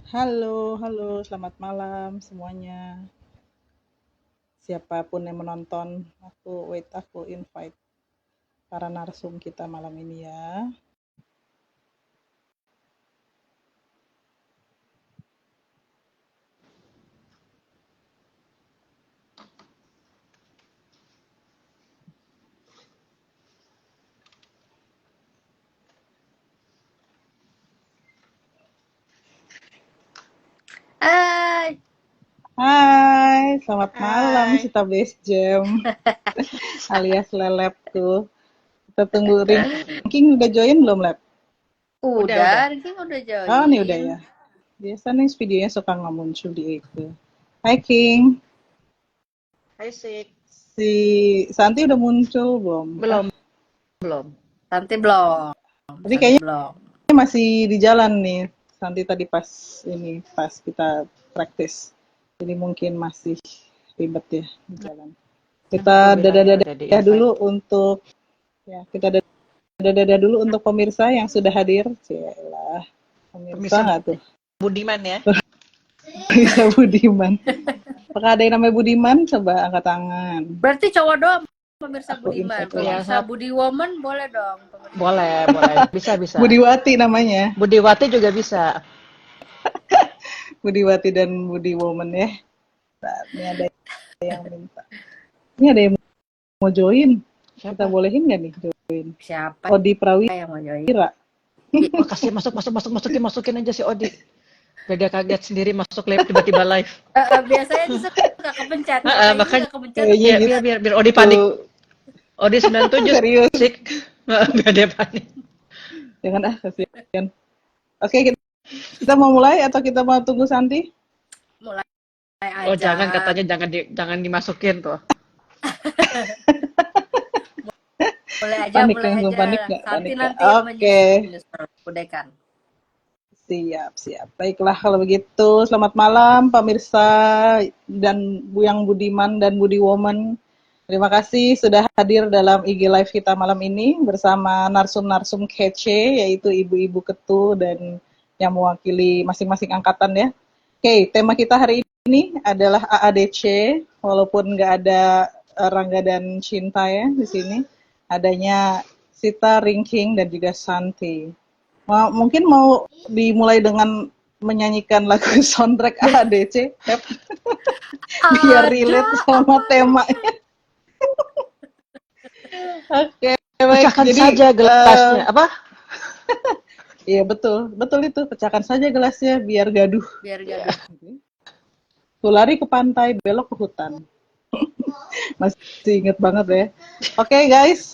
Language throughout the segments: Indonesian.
Halo, halo, selamat malam semuanya. Siapapun yang menonton, aku invite para narsum kita malam ini ya. Hai. Hai, selamat malam Hai. Sita Base Jam alias Lelep tuh. Kita tunggu ranking udah join belum, Lep? Udah. Ranking udah Oh, nih udah join. ya. Biasa nih videonya suka nggak muncul di itu. Hai King, Hai Sik. si Santi udah muncul belum? Belum. Santi belum. Tadi Santi kayaknya belum. masih di jalan nih. Santi tadi pas kita praktis. Jadi mungkin masih ribet ya di jalan. Aku Kita bilangnya udah dadah di-invite. dulu untuk dadah dulu untuk pemirsa yang sudah hadir. Cielah, pemirsa Pemirsa nggak tuh? Budiman ya. Pemirsa Budiman. Apakah ada yang namanya Budiman? Coba angkat tangan. Berarti cowok doang pemirsa Aku Budiman. invite ulang. Pemirsa Budi Woman boleh dong. Pemirsa. Boleh. Bisa. Budiwati namanya. Budiwati juga bisa. Budiwati dan Budi Woman ya. Nah, ini ada yang minta. Ini ada yang mau join. Kita Siapa? bolehin nggak nih join? Siapa Odi Prawira. yang mau join? Oh, kasih masukin aja si Odi. Biar dia kaget sendiri masuk live tiba-tiba live. Biasanya tuh suka kepencet. Makanya Suka kepencet. Kayaknya gitu. biar Odi panik. Odi 97 Serius. Sik. Biar dia panik. Jangan kasihan. Oke, kita mau mulai atau kita mau tunggu Santi? Mulai aja. Oh, jangan katanya jangan dimasukin tuh. Mulai aja. Panik langsung panik nggak? Santi Panik nanti nggak? Oke. menyusul. Udah kan. Siap. Baiklah kalau begitu. Selamat malam pemirsa dan yang Budiman dan Budi Woman. Terima kasih sudah hadir dalam IG Live kita malam ini bersama narsum-narsum kece, yaitu ibu-ibu ketu dan yang mewakili masing-masing angkatan ya. Oke, tema kita hari ini adalah AADC, walaupun nggak ada Rangga dan Cinta ya di sini. Adanya Sita, Ringking, dan juga Santi. Mungkin mau dimulai dengan menyanyikan lagu soundtrack AADC, biar relate sama temanya. Oke, baik. Pecahkan Jadi, saja gelasnya. Apa? Iya betul itu. Pecahkan saja gelasnya biar gaduh. Tuh lari ke pantai, belok ke hutan. Masih inget banget ya. Oke guys,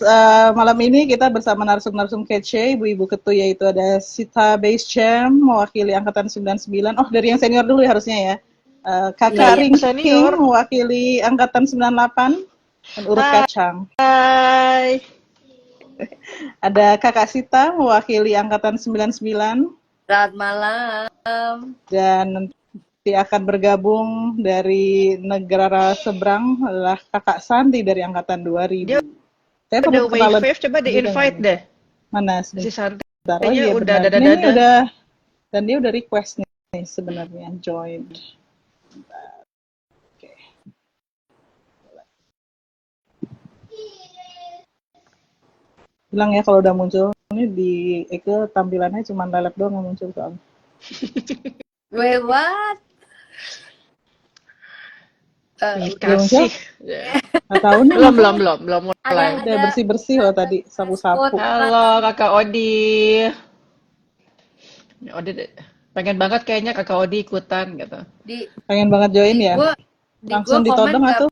malam ini kita bersama narsum-narsum kece, ibu-ibu ketu, yaitu ada Sita Base Jam, mewakili angkatan 99. Oh, dari yang senior dulu ya harusnya ya. Kakak Ringking, senior. mewakili angkatan 98, dan urut kacang. Hai. Ada Kakak Sita, mewakili angkatan 99. Selamat malam. Dan nanti akan bergabung dari negara seberang adalah Kakak Santi dari angkatan 2000. Dia Saya udah perlu kenalan. wave, coba di-invite deh. Mana Si Santi. Oh iya udah benar. dada. Ini udah, dan dia udah request nih sebenarnya join. Oke. Bilang ya kalau udah muncul. Ini di Eke tampilannya cuma lelep doang yang muncul soalnya. Wait, what? Kasih. Nggak tahu nih. Belum mulai. Udah bersih-bersih loh tadi, sapu-sapu. Halo Kakak Odi. Odi pengen banget kayaknya Kakak Odi ikutan gitu. Pengen banget join ya? Langsung ditodong atau?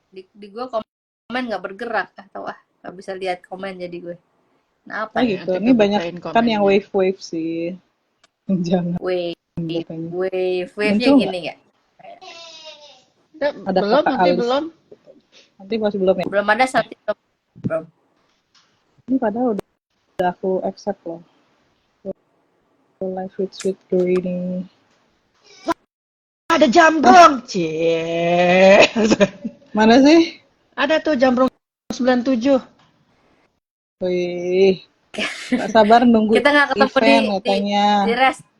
Di gue komen nggak bergerak atau nggak bisa lihat komen jadi gue. Nah apa gitu? Ini banyak kan yang wave sih. Jangan. Wave-nya gini nggak? Ada belum. Nanti masih belum ya? Belum ada Santi belum. Ini padahal udah aku accept loh. Live with sweet greenie. Ada jambrong, cie. Mana sih? Ada tuh jambrong 97. Wih, Gak sabar nunggu Kita nggak ketemu event katanya.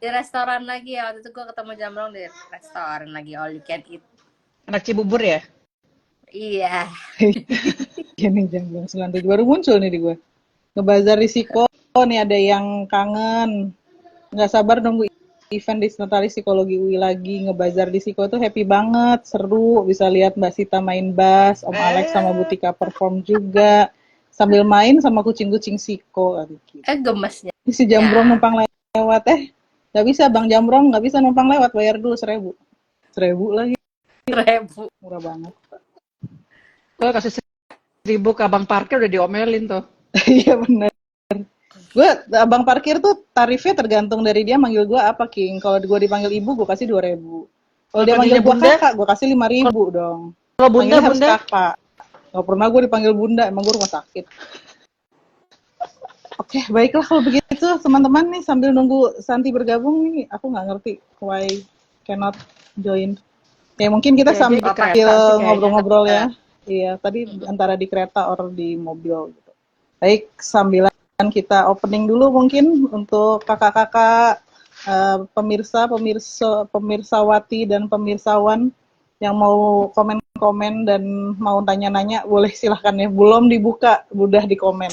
di restoran lagi ya. Waktu itu gue ketemu Jamrong di restoran lagi, all you can eat. Anak Cibubur ya? Iya. Ini jam 97 baru muncul nih di gue. Ngebazar risiko nih, ada yang kangen. Nggak sabar nunggu event di Natalis Psikologi UI lagi. Ngebazar risiko tuh happy banget, seru. Bisa lihat Mbak Sita main bass, Om Alex sama Butika perform juga. Sambil main sama kucing-kucing Siko. Gemesnya. Ini si Jambrong numpang lewat. Nggak bisa Bang Jambrong, nggak bisa numpang lewat. Bayar dulu 1.000. 1.000 lagi. 1.000. Murah banget. Gue kasih 1.000 ke abang parkir udah diomelin tuh. Iya benar. Gue abang parkir tuh tarifnya tergantung dari dia manggil gue apa, King. Kalau gue dipanggil ibu, gue kasih 2.000. Kalau dia manggil gue kakak, gue kasih 5.000 dong. Kalau bunda, Manggilnya harus kakak. Gak pernah gue dipanggil bunda, emang gue rumah sakit. Oke, baiklah kalau begitu teman-teman nih, sambil nunggu Santi bergabung nih, aku nggak ngerti why cannot join. Ya mungkin kita Ya, sambil ngobrol-ngobrol ya. Iya, tadi antara di kereta atau di mobil gitu. Baik, sambilan kita opening dulu mungkin untuk kakak-kakak, pemirsawati dan pemirsawan yang mau komen-komen dan mau tanya-nanya, boleh silahkan ya. Belum dibuka, udah di komen.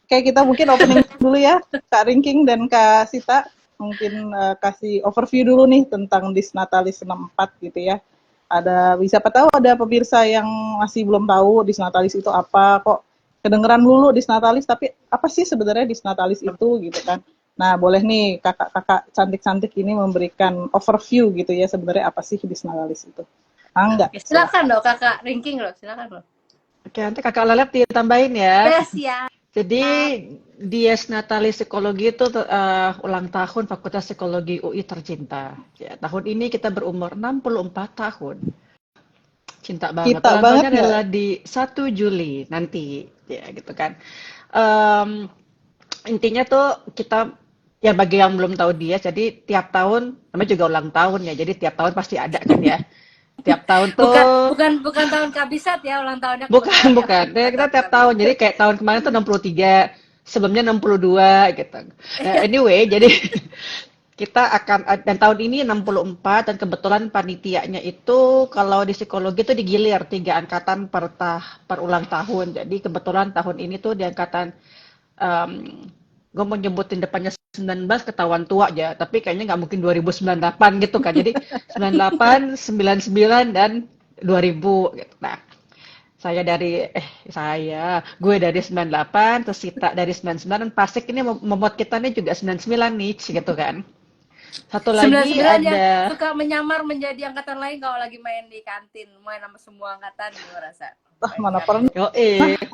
Oke, kita mungkin opening dulu ya, Kak Ringking dan Kak Sita. Mungkin kasih overview dulu nih tentang Disnatalis 64 gitu ya. Siapa tahu ada pemirsa yang masih belum tahu Disnatalis itu apa, kok kedengeran dulu Disnatalis, tapi apa sih sebenarnya Disnatalis itu gitu kan. Nah, boleh nih kakak-kakak cantik-cantik ini memberikan overview gitu ya, sebenarnya apa sih Disnatalis itu. Enggak. Silakan dong Kakak Ringking loh, silakan loh. Oke, nanti kakak Lelet ditambahin ya. Ya. Jadi Dies Natalis Psikologi itu ulang tahun Fakultas Psikologi UI tercinta. Ya, tahun ini kita berumur 64 tahun. Cinta banget. Ulang tahunnya adalah di 1 Juli nanti, ya gitu kan. Intinya tuh kita, ya bagi yang belum tahu dia, jadi tiap tahun, namanya juga ulang tahun ya, jadi tiap tahun pasti ada kan ya. Tiap tahun tuh bukan tahun kabisat ya ulang tahunnya. Bukan. Ya, kita tiap tahun. Jadi kayak tahun kemarin tuh 63, sebelumnya 62 gitu. Nah, anyway, jadi kita akan, dan tahun ini 64, dan kebetulan panitianya itu kalau di psikologi itu digilir 3 angkatan per ulang tahun. Jadi kebetulan tahun ini tuh di angkatan, gue mau nyebutin depannya 19 ketahuan tua aja, tapi kayaknya nggak mungkin 2098 gitu kan. Jadi 98, 99, dan 2000 gitu. Nah, gue dari 98, terus Sita dari 99, dan Pasik ini membuat kita nih juga 99 nih, gitu kan. Satu lagi ada suka menyamar menjadi angkatan lain kalau lagi main di kantin, main sama semua angkatan, gue rasa. Mana pernah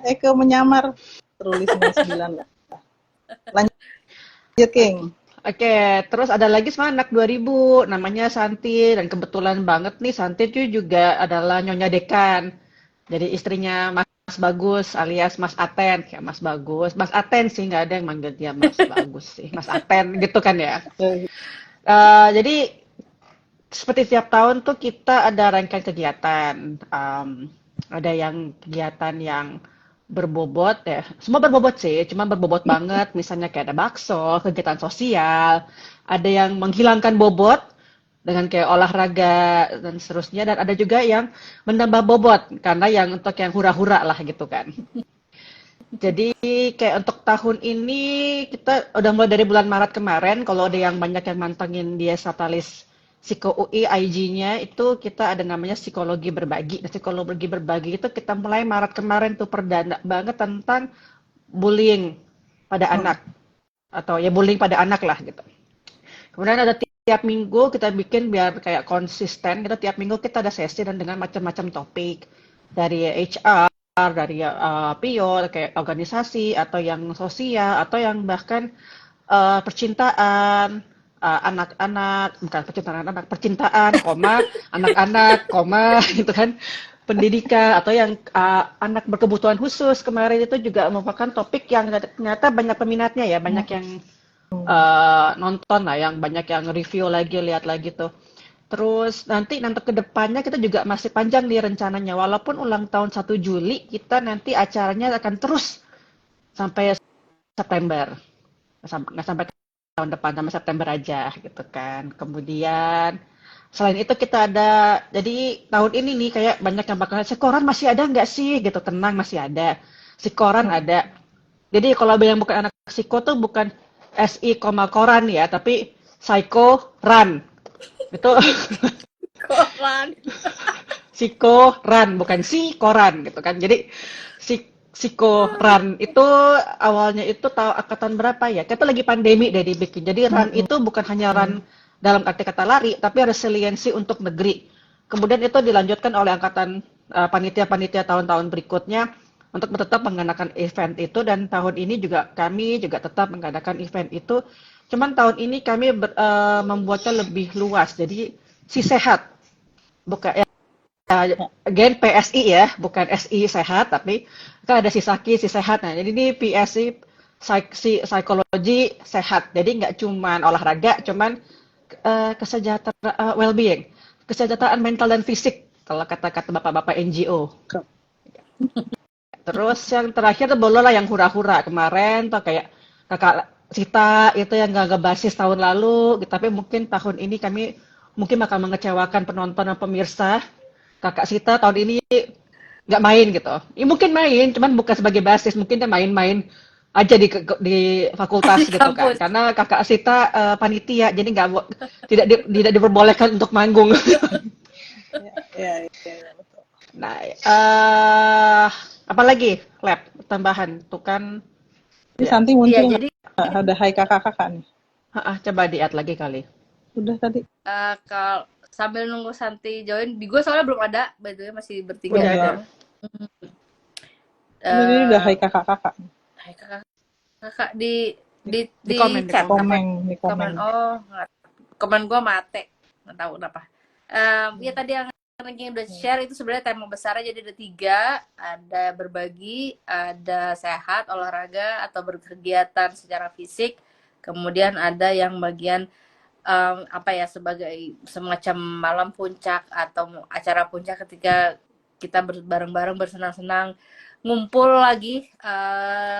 Eke menyamar, tulis 99 lah. Lanjut, King. Oke, terus ada lagi sama anak 2000, namanya Santi, dan kebetulan banget nih Santi juga adalah Nyonya Dekan. Jadi istrinya Mas Bagus alias Mas Aten, kayak Mas Bagus. Mas Aten sih, nggak ada yang manggil dia Mas Bagus sih. Mas Aten gitu kan ya. Jadi seperti tiap tahun tuh kita ada rangkaian kegiatan. Ada yang kegiatan yang berbobot ya, semua berbobot sih, cuma berbobot banget. Misalnya kayak ada bakso, kegiatan sosial, ada yang menghilangkan bobot dengan kayak olahraga dan seterusnya, dan ada juga yang menambah bobot karena yang untuk yang hura-hura lah gitu kan. Jadi kayak untuk tahun ini kita udah mulai dari bulan Maret kemarin, kalau ada yang banyak yang mantengin dia Natalis Psiko UI IG-nya itu kita ada namanya psikologi berbagi. Nah, psikologi berbagi itu kita mulai Maret kemarin tuh perdana banget tentang bullying pada anak, atau ya bullying pada anak lah gitu. Kemudian ada tiap minggu kita bikin biar kayak konsisten, kita tiap minggu kita ada sesi dan dengan macam-macam topik dari HR, dari PIO, kayak organisasi, atau yang sosial, atau yang bahkan percintaan, anak-anak, bukan percintaan anak, percintaan, anak-anak, gitu kan, pendidikan, atau yang anak berkebutuhan khusus. Kemarin itu juga merupakan topik yang ternyata banyak peminatnya ya, banyak yang nonton lah, yang banyak yang review lagi, lihat lagi tuh. Terus nanti ke depannya kita juga masih panjang nih rencananya, walaupun ulang tahun 1 Juli, kita nanti acaranya akan terus sampai September. Nggak sampai tahun depan, sampai September aja gitu kan. Kemudian selain itu kita ada, jadi tahun ini nih kayak banyak yang bakal, si koran masih ada nggak sih gitu, tenang masih ada. Si koran ada. Jadi kalau bilang bukan anak psiko tuh bukan SI, koran ya, tapi psycho run. Itu Koran. Sikoran, bukan si koran gitu kan. Jadi Sikoran itu awalnya itu tahu angkatan berapa ya? Kita lagi pandemi deh dibikin. Jadi run itu bukan hanya run dalam arti kata lari, tapi resiliensi untuk negeri. Kemudian itu dilanjutkan oleh angkatan panitia-panitia tahun-tahun berikutnya untuk tetap mengadakan event itu, dan tahun ini juga kami juga tetap mengadakan event itu. Cuman tahun ini kami membuatnya lebih luas. Jadi si sehat, bukan ya, again PSI ya, bukan SI sehat, tapi kan ada si Saki, si sehat. Nah, jadi ini PSI psikologi sehat. Jadi nggak cuman olahraga, cuman kesejahteraan, well-being, kesejahteraan mental dan fisik kalau kata-kata bapak-bapak NGO. Terus yang terakhir boleh lah yang hura-hura kemarin tuh kayak kakak Sita itu yang gak ngebasis tahun lalu, tapi mungkin tahun ini kami mungkin akan mengecewakan penonton dan pemirsa. Kakak Sita tahun ini nggak main gitu. Ya, mungkin main, cuman bukan sebagai basis, mungkin dia main-main aja di fakultas Di gitu kan. kampus. Karena kakak Sita panitia, jadi tidak diperbolehkan untuk manggung. Ya, betul. Nah, apa lagi lab tambahan tuh kan Ini ya. Santi Iya, muncul nggak? jadi Ada hai kakak-kakak nih. Coba di-add lagi kali. Udah tadi. kalau sambil nunggu Santi join, di gue soalnya belum ada, by the way masih bertiga Udah ada. doang. Ini udah Eh, hai kakak-kakak. hai kakak di komen, di chat komen. apa? Di komen. Oh, komen gue mate, nggak tahu kenapa. Ya tadi yang ranking udah share itu sebenarnya tema besarnya jadi ada 3, ada berbagi, ada sehat, olahraga atau berkegiatan secara fisik, kemudian ada yang bagian apa ya, sebagai semacam malam puncak atau acara puncak ketika kita bareng-bareng bersenang-senang, ngumpul lagi,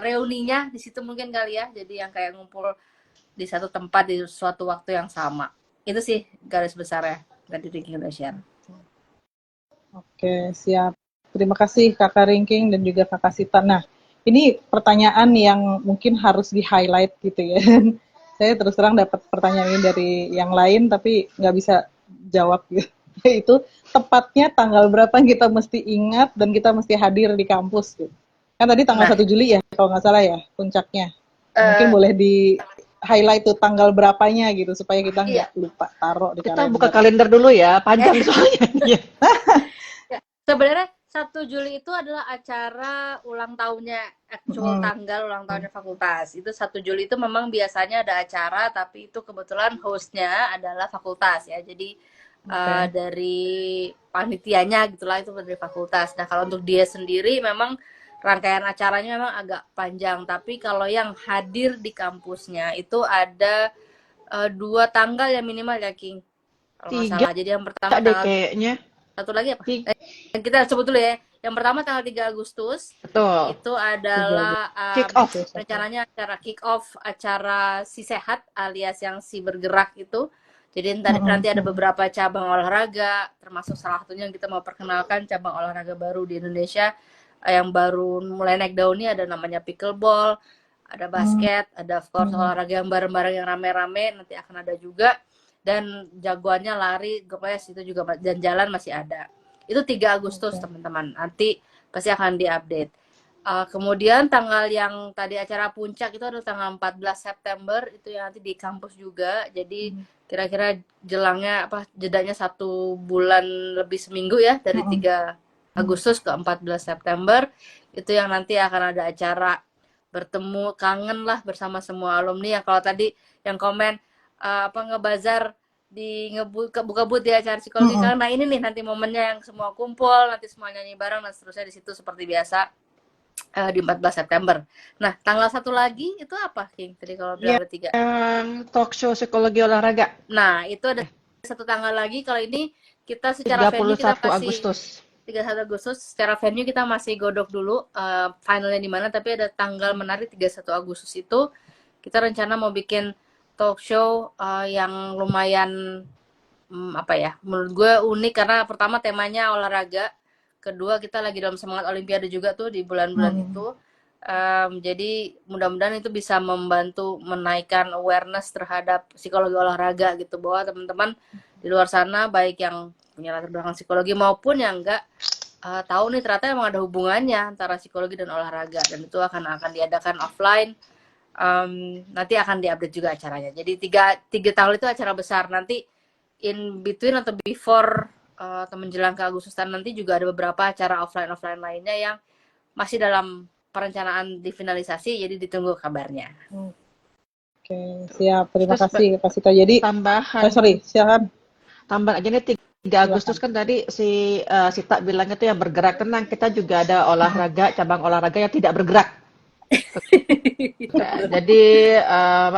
reuninya di situ mungkin kali ya, jadi yang kayak ngumpul di satu tempat di suatu waktu yang sama. Itu sih garis besarnya tadi Ricky udah share. Oke, siap. Terima kasih Kakak Ringking dan juga Kakak Sita. Nah, ini pertanyaan yang mungkin harus di-highlight gitu ya. Saya terus terang dapat pertanyaan ini dari yang lain, tapi nggak bisa jawab gitu. Itu tepatnya tanggal berapa yang kita mesti ingat dan kita mesti hadir di kampus gitu. Kan tadi tanggal 1 Juli ya, kalau nggak salah ya, puncaknya. Mungkin boleh di-highlight tuh tanggal berapanya gitu, supaya kita nggak lupa taruh di Kita kalender. buka kalender dulu ya, panjang soalnya. Sebenarnya 1 Juli itu adalah acara ulang tahunnya, actual tanggal ulang tahunnya fakultas. Itu 1 Juli itu memang biasanya ada acara, tapi itu kebetulan hostnya adalah fakultas ya. Jadi dari panitianya gitulah, itu dari fakultas. Nah kalau untuk dia sendiri memang rangkaian acaranya memang agak panjang. Tapi kalau yang hadir di kampusnya itu ada 2 tanggal ya minimal ya King. Kalau nggak 3 salah. Jadi yang pertama deh tanggal kayaknya. satu lagi apa? 3. Yang kita sebut dulu ya. Yang pertama tanggal 3 Agustus. Betul. Itu adalah Kick off. rencananya acara kick off acara si sehat alias yang si bergerak itu. Jadi nanti ada beberapa cabang olahraga, termasuk salah satunya yang kita mau perkenalkan cabang olahraga baru di Indonesia yang baru mulai naik daun ini, ada namanya pickleball, ada basket, ada of course olahraga yang bareng-bareng yang rame-rame nanti akan ada juga. Dan jagoannya lari, gopes itu juga, dan jalan masih ada. Itu 3 Agustus teman-teman. Nanti pasti akan diupdate. Kemudian tanggal yang tadi acara puncak itu adalah tanggal 14 September, itu yang nanti di kampus juga. Jadi kira-kira jelangnya jedanya 1 bulan lebih seminggu ya, dari 3 Agustus ke 14 September. Itu yang nanti akan ada acara bertemu, kangen lah bersama semua alumni yang kalau tadi yang komen ngebazar di buka but di acara psikologi karena ini nih nanti momennya yang semua kumpul, nanti semua nyanyi bareng dan seterusnya di situ seperti biasa di 14 September. Nah, tanggal 1 lagi itu apa, King? Tadi kalau bilang ada 3. Yang talk show psikologi olahraga. Nah, itu ada 1 tanggal lagi. Kalau ini kita secara venue kita 31 kasih Agustus. 31 Agustus secara venue kita masih godok dulu finalnya di mana, tapi ada tanggal menarik 31 Agustus itu kita rencana mau bikin talk show yang lumayan apa ya, menurut gue unik karena pertama temanya olahraga, kedua kita lagi dalam semangat olimpiade juga tuh di bulan-bulan itu. Jadi mudah-mudahan itu bisa membantu menaikkan awareness terhadap psikologi olahraga gitu, bahwa teman-teman di luar sana baik yang punya latar belakang psikologi maupun yang enggak tahu nih ternyata emang ada hubungannya antara psikologi dan olahraga, dan itu akan diadakan offline. Nanti akan diupdate juga acaranya. Jadi tiga tahun itu acara besar. Nanti in between atau before menjelang ke Agustusan nanti juga ada beberapa acara offline lainnya yang masih dalam perencanaan difinalisasi, jadi ditunggu kabarnya. Oke, siap. Terima Terus kasih Kak Sita. Jadi, tambahan silakan. tambahan aja nih 3 Agustus kan tadi si Sita bilangnya tuh yang bergerak, tenang, kita juga ada olahraga, cabang olahraga yang tidak bergerak. Jadi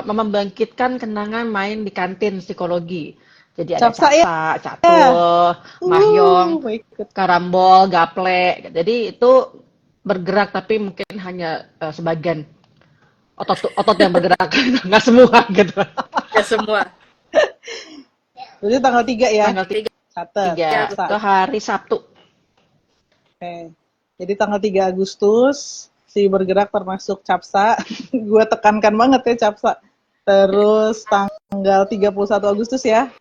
membangkitkan kenangan main di kantin psikologi. Jadi ada Capsa ya? capsa, catur, mahjong, ikut. karambol, gaple. Jadi itu bergerak tapi mungkin hanya sebagian otot yang bergerak, nggak semua gitu. Ya semua. Jadi tanggal 3 ya? Tanggal 3. 3 itu hari Sabtu. Oke. Jadi tanggal 3 Agustus si bergerak termasuk Capsa. Gue tekankan banget ya Capsa. Terus tanggal 31 Agustus ya.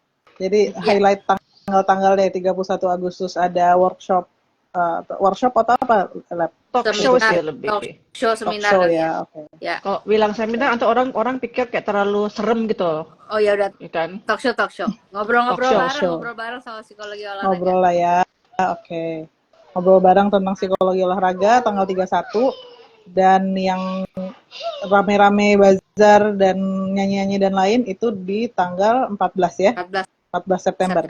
Jadi highlight tanggal-tanggal deh, 31 Agustus ada workshop atau apa? Lab. Talk show sih lebih. Talk show seminar Talk show kan ya, oke. Ya. Kalau bilang seminar atau orang pikir kayak terlalu serem gitu. Oh ya udah, Ya kan? talk show. Ngobrol-ngobrol Talk show. bareng sama psikologi olahraga. Ngobrol lah ya. Oke. Ngobrol bareng tentang psikologi olahraga tanggal 31, dan yang rame-rame bazar dan nyanyi-nyanyi dan lain itu di tanggal 14 ya. 14 September.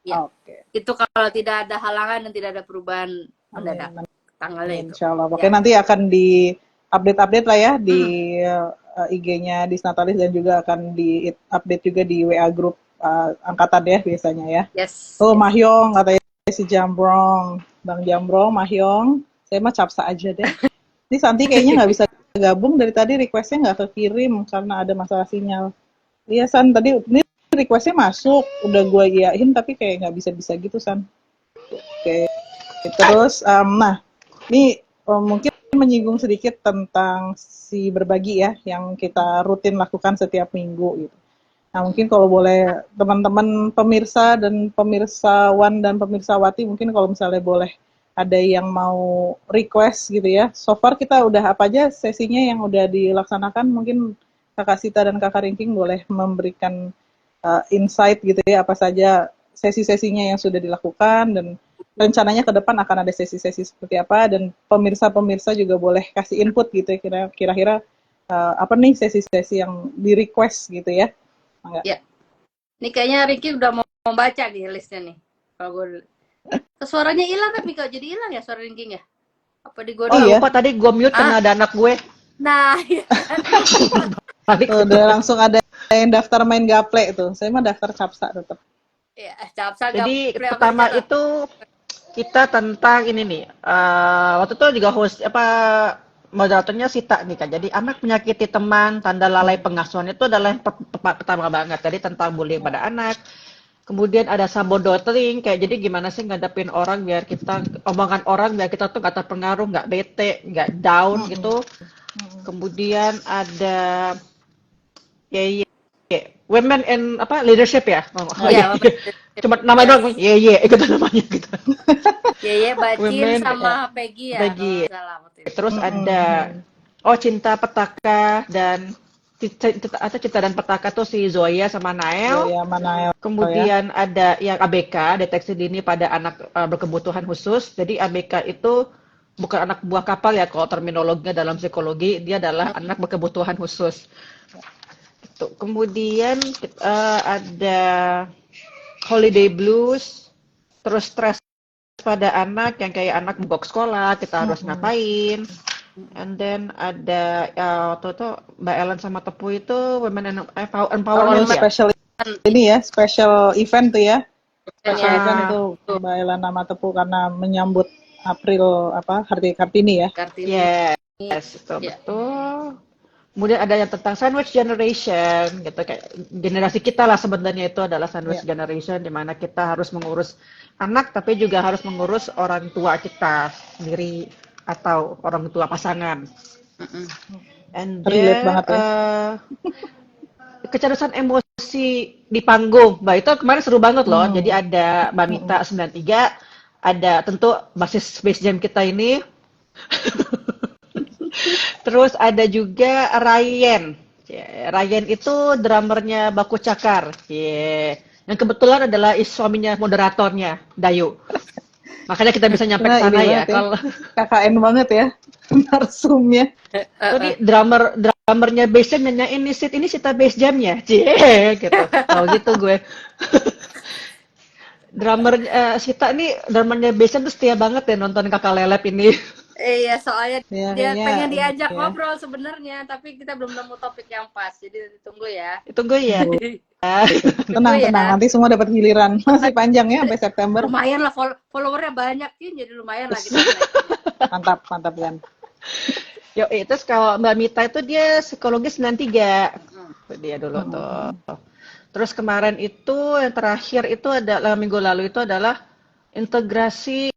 Ya. Oke. Itu kalau tidak ada halangan dan tidak ada perubahan mendadak tanggalnya itu. Insya Allah. Oke, nanti akan di update lah ya di IG-nya di Natalis, dan juga akan di update juga di WA grup angkatan ya biasanya ya. Yes. Oh, Mahyong katanya si Jambrong, Bang Jambrong, Mahyong. Saya mah Capsa aja deh. Ini Santi kayaknya nggak bisa gabung dari tadi, requestnya nggak kekirim karena ada masalah sinyal. Iya San, tadi ini requestnya masuk, udah gue iyain tapi kayak nggak bisa gitu San. Oke. Terus, nah ini mungkin menyinggung sedikit tentang si berbagi ya, yang kita rutin lakukan setiap minggu gitu. Nah mungkin kalau boleh teman-teman pemirsa dan pemirsawan dan pemirsawati, mungkin kalau misalnya boleh ada yang mau request gitu ya. So far kita udah apa aja sesinya yang udah dilaksanakan, mungkin Kakak Sita dan Kakak Ringking boleh memberikan insight gitu ya, apa saja sesi-sesinya yang sudah dilakukan, dan rencananya ke depan akan ada sesi-sesi seperti apa, dan pemirsa-pemirsa juga boleh kasih input gitu ya, kira-kira apa nih sesi-sesi yang di request gitu ya. Ya. Ini kayaknya Ricky udah mau membaca nih listnya nih. Kalau gue suaranya hilang kan, Mika, jadi hilang ya suara Ringking ya? Apa di gue? Oh iya, lupa tadi gue mute karena ada anak gue. Nah, ya. Udah langsung ada yang daftar main gaple tuh. Saya mah daftar Capsa tetap. Ya, Capsa. Jadi pertama itu kita tentang ini nih. Waktu itu juga host moderatornya Sita nih kan. Jadi anak menyakiti teman, tanda lalai pengasuhan itu adalah yang pertama banget. Jadi tentang bullying pada anak. Kemudian ada sabodoting, kayak jadi gimana sih ngadepin orang biar kita, omongan orang biar kita tuh gak terpengaruh, gak bete, gak down gitu. Kemudian ada women in leadership ya. Cuma nama doang, ikutan namanya gitu. Bacin sama Peggy ya. Peggy. Terus ada Cinta Petaka dan Cinta dan Petaka tuh si Zoya sama Nael. Kemudian ada yang ABK, deteksi dini pada anak berkebutuhan khusus. Jadi ABK itu bukan anak buah kapal ya, kalau terminologinya dalam psikologi, dia adalah anak berkebutuhan khusus. Kemudian ada holiday blues, terus stres pada anak yang kayak anak mogok sekolah, kita harus ngapain. And then ada waktu itu Mbak Ellen sama Tepu itu women empowerment special ini ya, special event tuh ya. Spesialkan itu Mbak Elana Matepu karena menyambut April Hari Kartini ya. Kartini. Yes, betul. Kemudian ada yang tentang sandwich generation, gitu kayak generasi kita lah sebenarnya itu adalah sandwich generation, di mana kita harus mengurus anak tapi juga harus mengurus orang tua kita sendiri atau orang tua pasangan. And Relate then banget ya. kecerdasan emosi di panggung, Mbak, itu kemarin seru banget loh. Jadi ada Mbak Mita 93, ada tentu basis Space Jam kita ini. Terus ada juga Ryan. Ryan itu drummernya Baku Cakar. Yang kebetulan adalah suaminya moderatornya, Dayu. Makanya kita bisa nyampe ke sana ya. Kalau KKN banget ya narsumnya. Jadi drummernya Bass Jam nanyain ini Sita Bass Jamnya, gitu. Kalau gitu gue. Sita nih drummernya Bass Jam tuh setia banget ya nonton Kakak Lelep ini. Iya, soalnya dia pengen diajak ya. ngobrol sebenarnya, tapi kita belum nemu topik yang pas. Jadi ditunggu ya. Ditunggu ya. Tenang, nanti semua dapat giliran. Masih panjang ya sampai September. Lumayan lah followernya banyak sih, jadi lumayan lah kita. Mantap kan. Yo, terus kalau Mbak Mita itu dia psikologi 93. Dia dulu tuh. Terus kemarin itu yang terakhir itu adalah minggu lalu itu adalah integrasi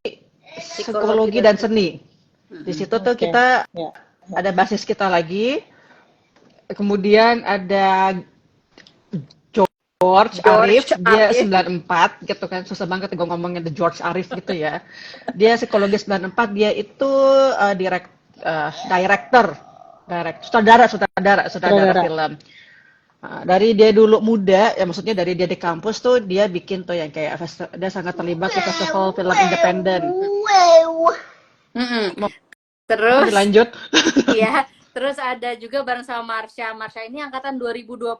psikologi dan seni. Di situ tuh kita ada basis kita lagi. Kemudian ada George Arif, dia 94 gitu kan, susah banget gue ngomongin The George Arif gitu ya. Dia psikologi 94, dia itu sutradara film. Dari dia dulu muda, ya maksudnya dari dia di kampus tuh dia bikin tuh yang kayak dia sangat terlibat di festival film independen. Terus lanjut. Iya, terus ada juga bareng sama Marsha. Marsha ini angkatan 2020,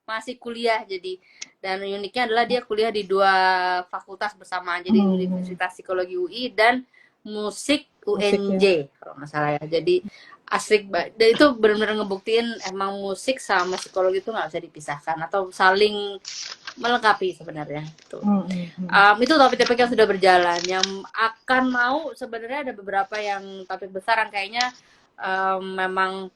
masih kuliah jadi. Dan uniknya adalah dia kuliah di 2 fakultas bersamaan. Jadi Universitas Psikologi UI dan Musik UNJ kalau nggak salah ya. Jadi asik banget. Dan itu benar-benar ngebuktiin emang musik sama psikologi itu nggak bisa dipisahkan atau saling melengkapi sebenarnya. Itu topik-topik yang sudah berjalan. Yang akan mau sebenarnya ada beberapa yang topik besar yang kayaknya memang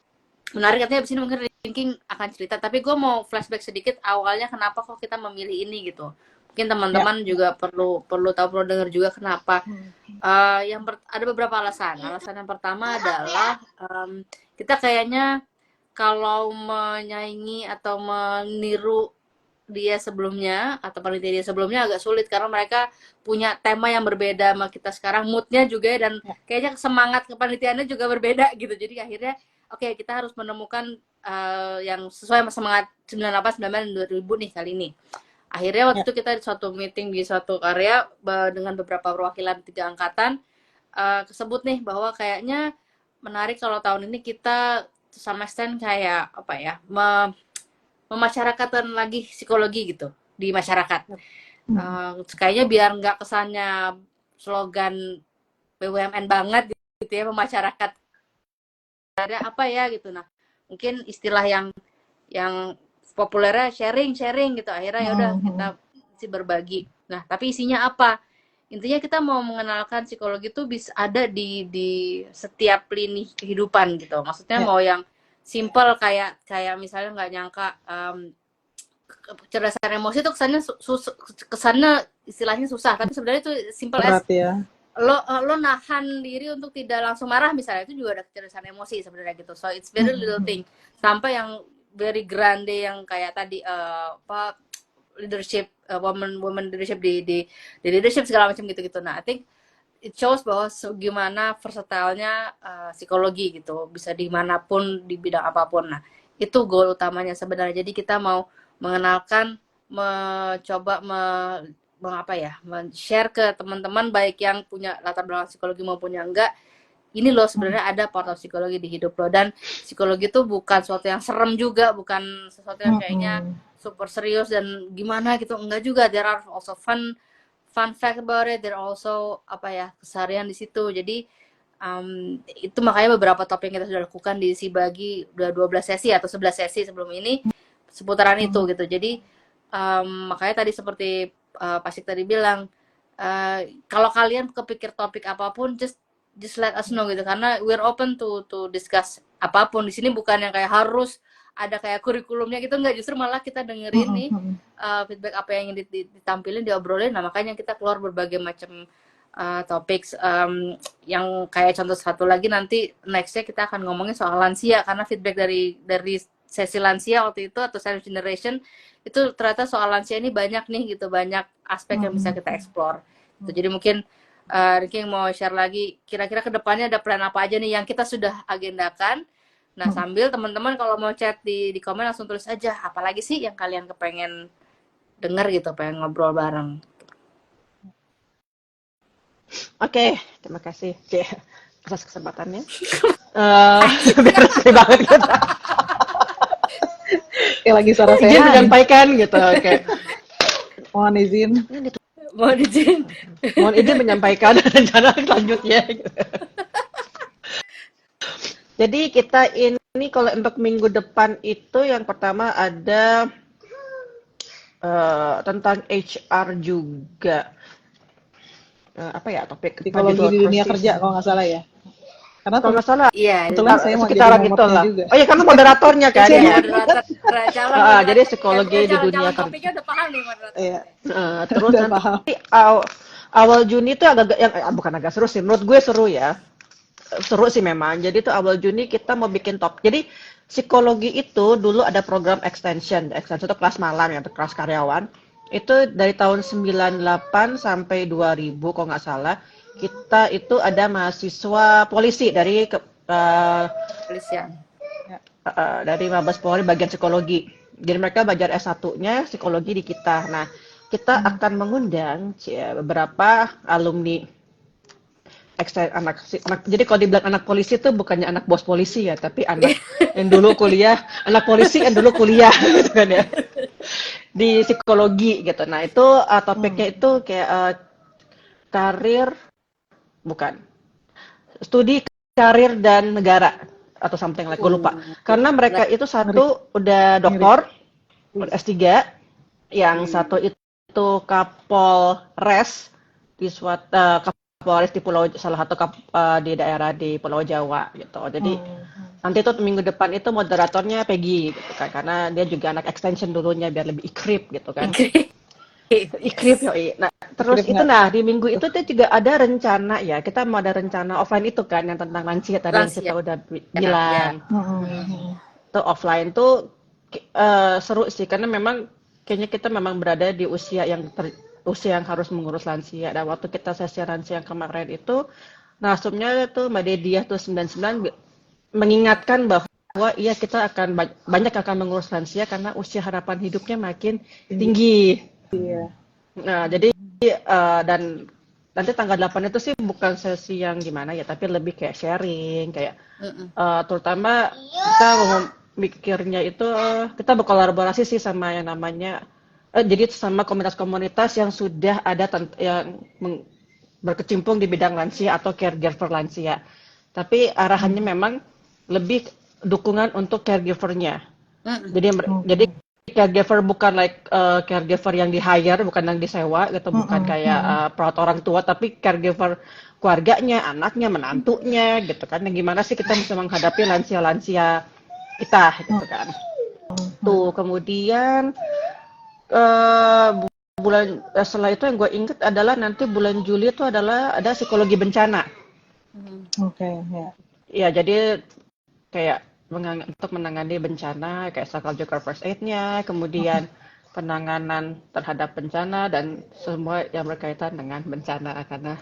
menarik. Katanya abis ini mungkin Thinking akan cerita. Tapi gue mau flashback sedikit awalnya kenapa kok kita memilih ini gitu. Mungkin teman-teman juga perlu tahu, perlu dengar juga kenapa. Ada beberapa alasan. Alasan yang pertama adalah kita kayaknya kalau menyaingi atau meniru dia sebelumnya atau panitia dia sebelumnya agak sulit karena mereka punya tema yang berbeda sama kita sekarang, moodnya juga dan kayaknya semangat kepanitiaannya juga berbeda gitu. Jadi akhirnya kita harus menemukan yang sesuai sama semangat 98, 99, 2000 nih kali ini. Akhirnya waktu itu kita di suatu meeting di suatu karya dengan beberapa perwakilan 3 angkatan kesebut nih bahwa kayaknya menarik kalau tahun ini kita sama extent kayak memasyarakatkan lagi psikologi gitu di masyarakat. Kayaknya biar nggak kesannya slogan BUMN banget gitu ya, memasyarakat. Ada apa ya gitu. Nah, mungkin istilah yang populernya sharing gitu. Akhirnya ya udah kita berbagi. Nah, tapi isinya apa? Intinya kita mau mengenalkan psikologi itu bisa ada di setiap lini kehidupan gitu. Maksudnya mau yang simple kayak misalnya nggak nyangka kecerdasan emosi itu kesannya istilahnya susah, tapi sebenarnya itu simple as lo nahan diri untuk tidak langsung marah misalnya, itu juga ada kecerdasan emosi sebenarnya gitu. So it's very little thing sampai yang very grande yang kayak tadi leadership, woman leadership di leadership segala macam gitu. Nah, I think it shows bahwa gimana versatile-nya psikologi gitu, bisa dimanapun di bidang apapun. Nah, itu goal utamanya sebenarnya. Jadi kita mau mengenalkan, mencoba share ke teman-teman baik yang punya latar belakang psikologi maupun yang enggak. Ini loh sebenarnya ada part of psikologi di hidup lo, dan psikologi itu bukan sesuatu yang serem juga, bukan sesuatu yang kayaknya super serius dan gimana gitu, enggak juga. There are also fun fact about it, there are also keseharian di situ. Jadi itu makanya beberapa topik yang kita sudah lakukan di Sibagi udah 12 sesi atau 11 sesi sebelum ini seputaran itu gitu. Jadi makanya tadi seperti Pasik tadi bilang, kalau kalian kepikir topik apapun, just let us know gitu, karena we're open to discuss apapun. Di sini bukan yang kayak harus ada kayak kurikulumnya gitu, nggak, justru malah kita dengerin nih feedback apa yang ingin ditampilin, diobrolin. Nah, makanya kita keluar berbagai macam topik, yang kayak contoh satu lagi nanti nextnya kita akan ngomongin soal lansia, karena feedback dari sesi lansia waktu itu atau silent generation itu ternyata soal lansia ini banyak nih gitu, banyak aspek yang bisa kita explore. Jadi mungkin Ricky mau share lagi kira-kira kedepannya ada plan apa aja nih yang kita sudah agendakan. Nah, sambil teman-teman kalau mau chat di komen langsung tulis aja apalagi sih yang kalian kepengen denger gitu, pengen ngobrol bareng. Oke, terima kasih atas kesempatannya. Beres banget kita. Kayak lagi suara Izin sehat. menyampaikan gitu. Oke. Mohon izin. Mohon izin menyampaikan rencana selanjutnya. Jadi kita ini kalau untuk minggu depan itu yang pertama ada tentang HR juga. Apa ya topik? Psikologi di dunia kerja kalau nggak salah ya. Karena kalau nggak salah, iya, kebetulan saya mau jadi sekitaran itulah. juga. Oh iya, kamu moderatornya kan Iya, ya. moderator. Jadi psikologi di dunia kerja. Topiknya udah paham nih moderator. Iya. Terus Udah nanti awal Juni itu agak bukan agak seru sih, menurut gue seru ya. Seru sih memang. Jadi itu awal Juni kita mau bikin top. Jadi psikologi itu dulu ada program extension itu kelas malam ya, untuk kelas karyawan. Itu dari tahun 98 sampai 2000 kalau nggak salah. Kita itu ada mahasiswa polisi dari Polisian. dari Mabes Polri bagian psikologi. Jadi mereka belajar S1-nya psikologi di kita. Nah, kita akan mengundang beberapa alumni anak. Jadi kalau dibilang anak polisi itu bukannya anak bos polisi ya, tapi anak yang dulu kuliah, anak polisi yang dulu kuliah gitu kan ya. Di psikologi gitu. Nah, itu topiknya itu kayak studi karir dan negara atau something like, gue lupa. Karena mereka itu satu udah doktor, S3, yang satu itu Kapolres di Kapolres di salah satu di daerah di Pulau Jawa gitu. Jadi nanti tuh minggu depan itu moderatornya Peggy gitu kan, karena dia juga anak extension dulunya biar lebih ikrip gitu kan. Ikrip yoi. Nah, terus itu di minggu itu tuh juga ada rencana ya. Kita mau ada rencana offline itu kan yang tentang lansia tadi yang kita udah bilang. Tuh offline tuh seru sih karena memang kayaknya kita memang berada di usia yang harus mengurus lansia. Dan waktu kita sesi lansia yang kemarin itu narasumnya tuh Mbak Dedia tuh 99 mengingatkan bahwa iya kita akan banyak akan mengurus lansia karena usia harapan hidupnya makin tinggi. Iya. Nah, jadi dan nanti tanggal 8 itu sih bukan sesi yang gimana ya, tapi lebih kayak sharing, kayak terutama kita mikirnya itu kita berkolaborasi sih sama yang namanya jadi sama komunitas-komunitas yang sudah ada yang berkecimpung di bidang lansia atau caregiver lansia. Tapi arahannya memang lebih dukungan untuk caregiver-nya. Jadi caregiver bukan caregiver yang di-hire, bukan yang disewa gitu, bukan kayak perawat orang tua, tapi caregiver keluarganya, anaknya, menantunya gitu kan. Yang gimana sih kita bisa menghadapi lansia-lansia kita gitu kan. Tuh, kemudian bulan setelah itu yang gue inget adalah nanti bulan Juli itu adalah ada psikologi bencana. Ya. Ya, jadi kayak untuk menangani bencana kayak psychological first aid-nya, kemudian penanganan terhadap bencana dan semua yang berkaitan dengan bencana karena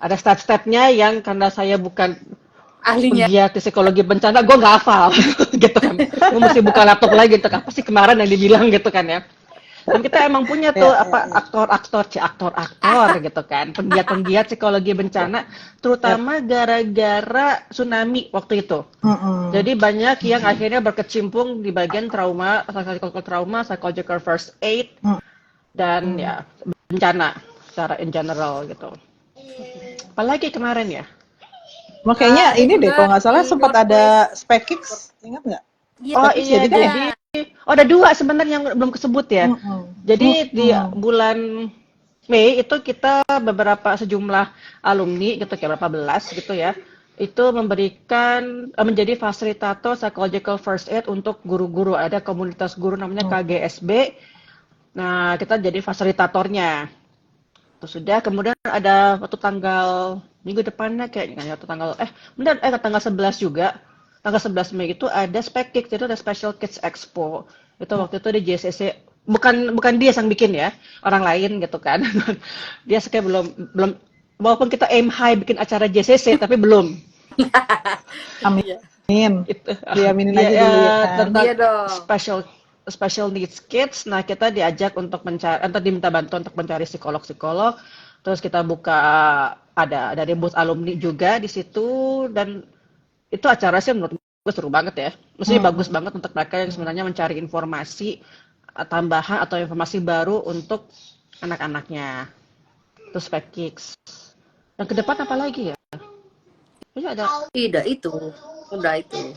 ada step-stepnya yang karena saya bukan ahlinya di psikologi bencana, gue nggak hafal gitu kan. Gue mesti buka laptop lagi gitu, apa sih kemarin yang dibilang gitu kan ya. Dan kita emang punya tuh aktor gitu kan, penggiat psikologi bencana, terutama gara-gara tsunami waktu itu. Jadi banyak yang akhirnya berkecimpung di bagian psychological first aid, dan ya bencana secara in general gitu. Apalagi kemarin ya? Makanya ini deh kalau nggak salah sempat ada SpaceX, ingat nggak? Oh iya, jadi oh ada dua sebenarnya yang belum kesebut ya. Jadi di bulan Mei itu kita sejumlah alumni gitu kayak berapa belas gitu ya. Itu memberikan menjadi fasilitator psychological first aid untuk guru-guru. Ada komunitas guru namanya KGSB. Nah, kita jadi fasilitatornya. Terus sudah kemudian ada waktu tanggal minggu depannya kayaknya atau tanggal 11 juga. Tanggal 11 Mei itu ada SpecKids, itu ada Special Kids Expo. Itu waktu itu di JCC, bukan dia yang bikin ya, orang lain gitu kan. Dia kayak belum walaupun kita aim high bikin acara JCC tapi belum. Amin. Itu Diaminin aja dulu ya kan. tentang Iya dong. special needs kids. Nah, kita diajak untuk mencari atau diminta bantuan untuk mencari psikolog-psikolog. Terus kita buka ada dari booth alumni juga di situ, dan itu acara sih menurut gue seru banget ya. Maksudnya bagus banget untuk mereka yang sebenarnya mencari informasi tambahan atau informasi baru untuk anak-anaknya. Terus SpecKids. Yang ke depan apa lagi ya? Kayaknya ada. Tidak itu. Udah itu.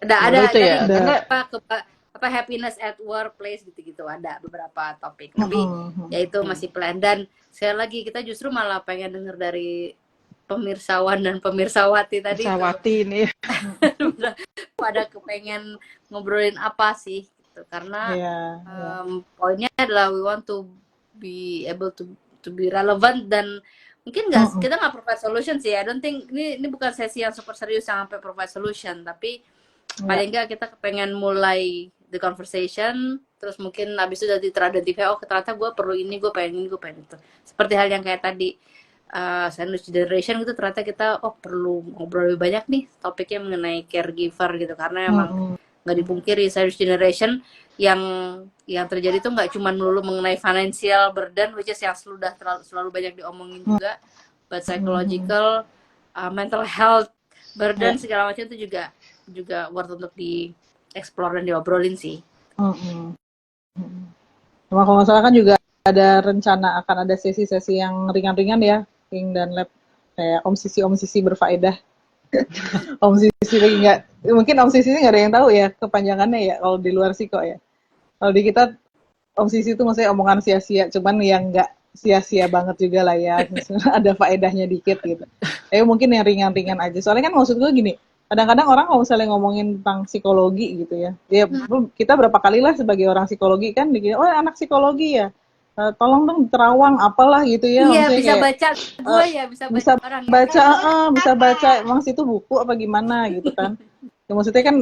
Ada Udah itu ya? tadi apa happiness at workplace gitu-gitu, ada beberapa topik. Tapi ya itu masih plan, dan sekali lagi kita justru malah pengen denger dari pemirsawan dan pemirsawati tadi Pemirsaawati nih. pada kepengen ngobrolin apa sih gitu. Karena poinnya adalah we want to be able to be relevant, dan mungkin kita nggak provide solution sih. I don't think ini bukan sesi yang super serius yang sampai provide solution, tapi paling nggak kita kepengen mulai the conversation, terus mungkin habis itu udah teridentifikasi, oh ternyata gue perlu ini, gue pengen ini, gue pengen itu. Seperti hal yang kayak tadi sandwich generation gitu, ternyata kita perlu ngobrol lebih banyak nih topiknya mengenai caregiver gitu, karena emang nggak dipungkiri sandwich generation yang terjadi tuh nggak cuma melulu mengenai financial burden, which is yang selalu banyak diomongin juga, but psychological, mental health burden segala macam itu juga worth untuk di-explore dan diobrolin sih. Cuma kalau nggak salah kan juga ada rencana akan ada sesi-sesi yang ringan-ringan ya, King dan Lab, kayak Om Sisi berfaedah. Om Sisi lagi nggak, mungkin Om Sisi nggak ada yang tahu ya kepanjangannya ya kalau di luar sih kok ya. Kalau di kita Om Sisi itu maksudnya omongan sia-sia, cuman yang nggak sia-sia banget juga lah ya, ada faedahnya dikit gitu. Tapi mungkin yang ringan-ringan aja. Soalnya kan maksud gue gini, kadang-kadang orang kalau misalnya ngomongin tentang psikologi gitu ya, kita berapa kali lah sebagai orang psikologi kan dikira, oh anak psikologi ya, tolong dong terawang apalah gitu ya. Iya, bisa kayak, baca gue ya, bisa orang baca, bisa baca, emang situ buku apa gimana gitu kan. Ya, maksudnya kan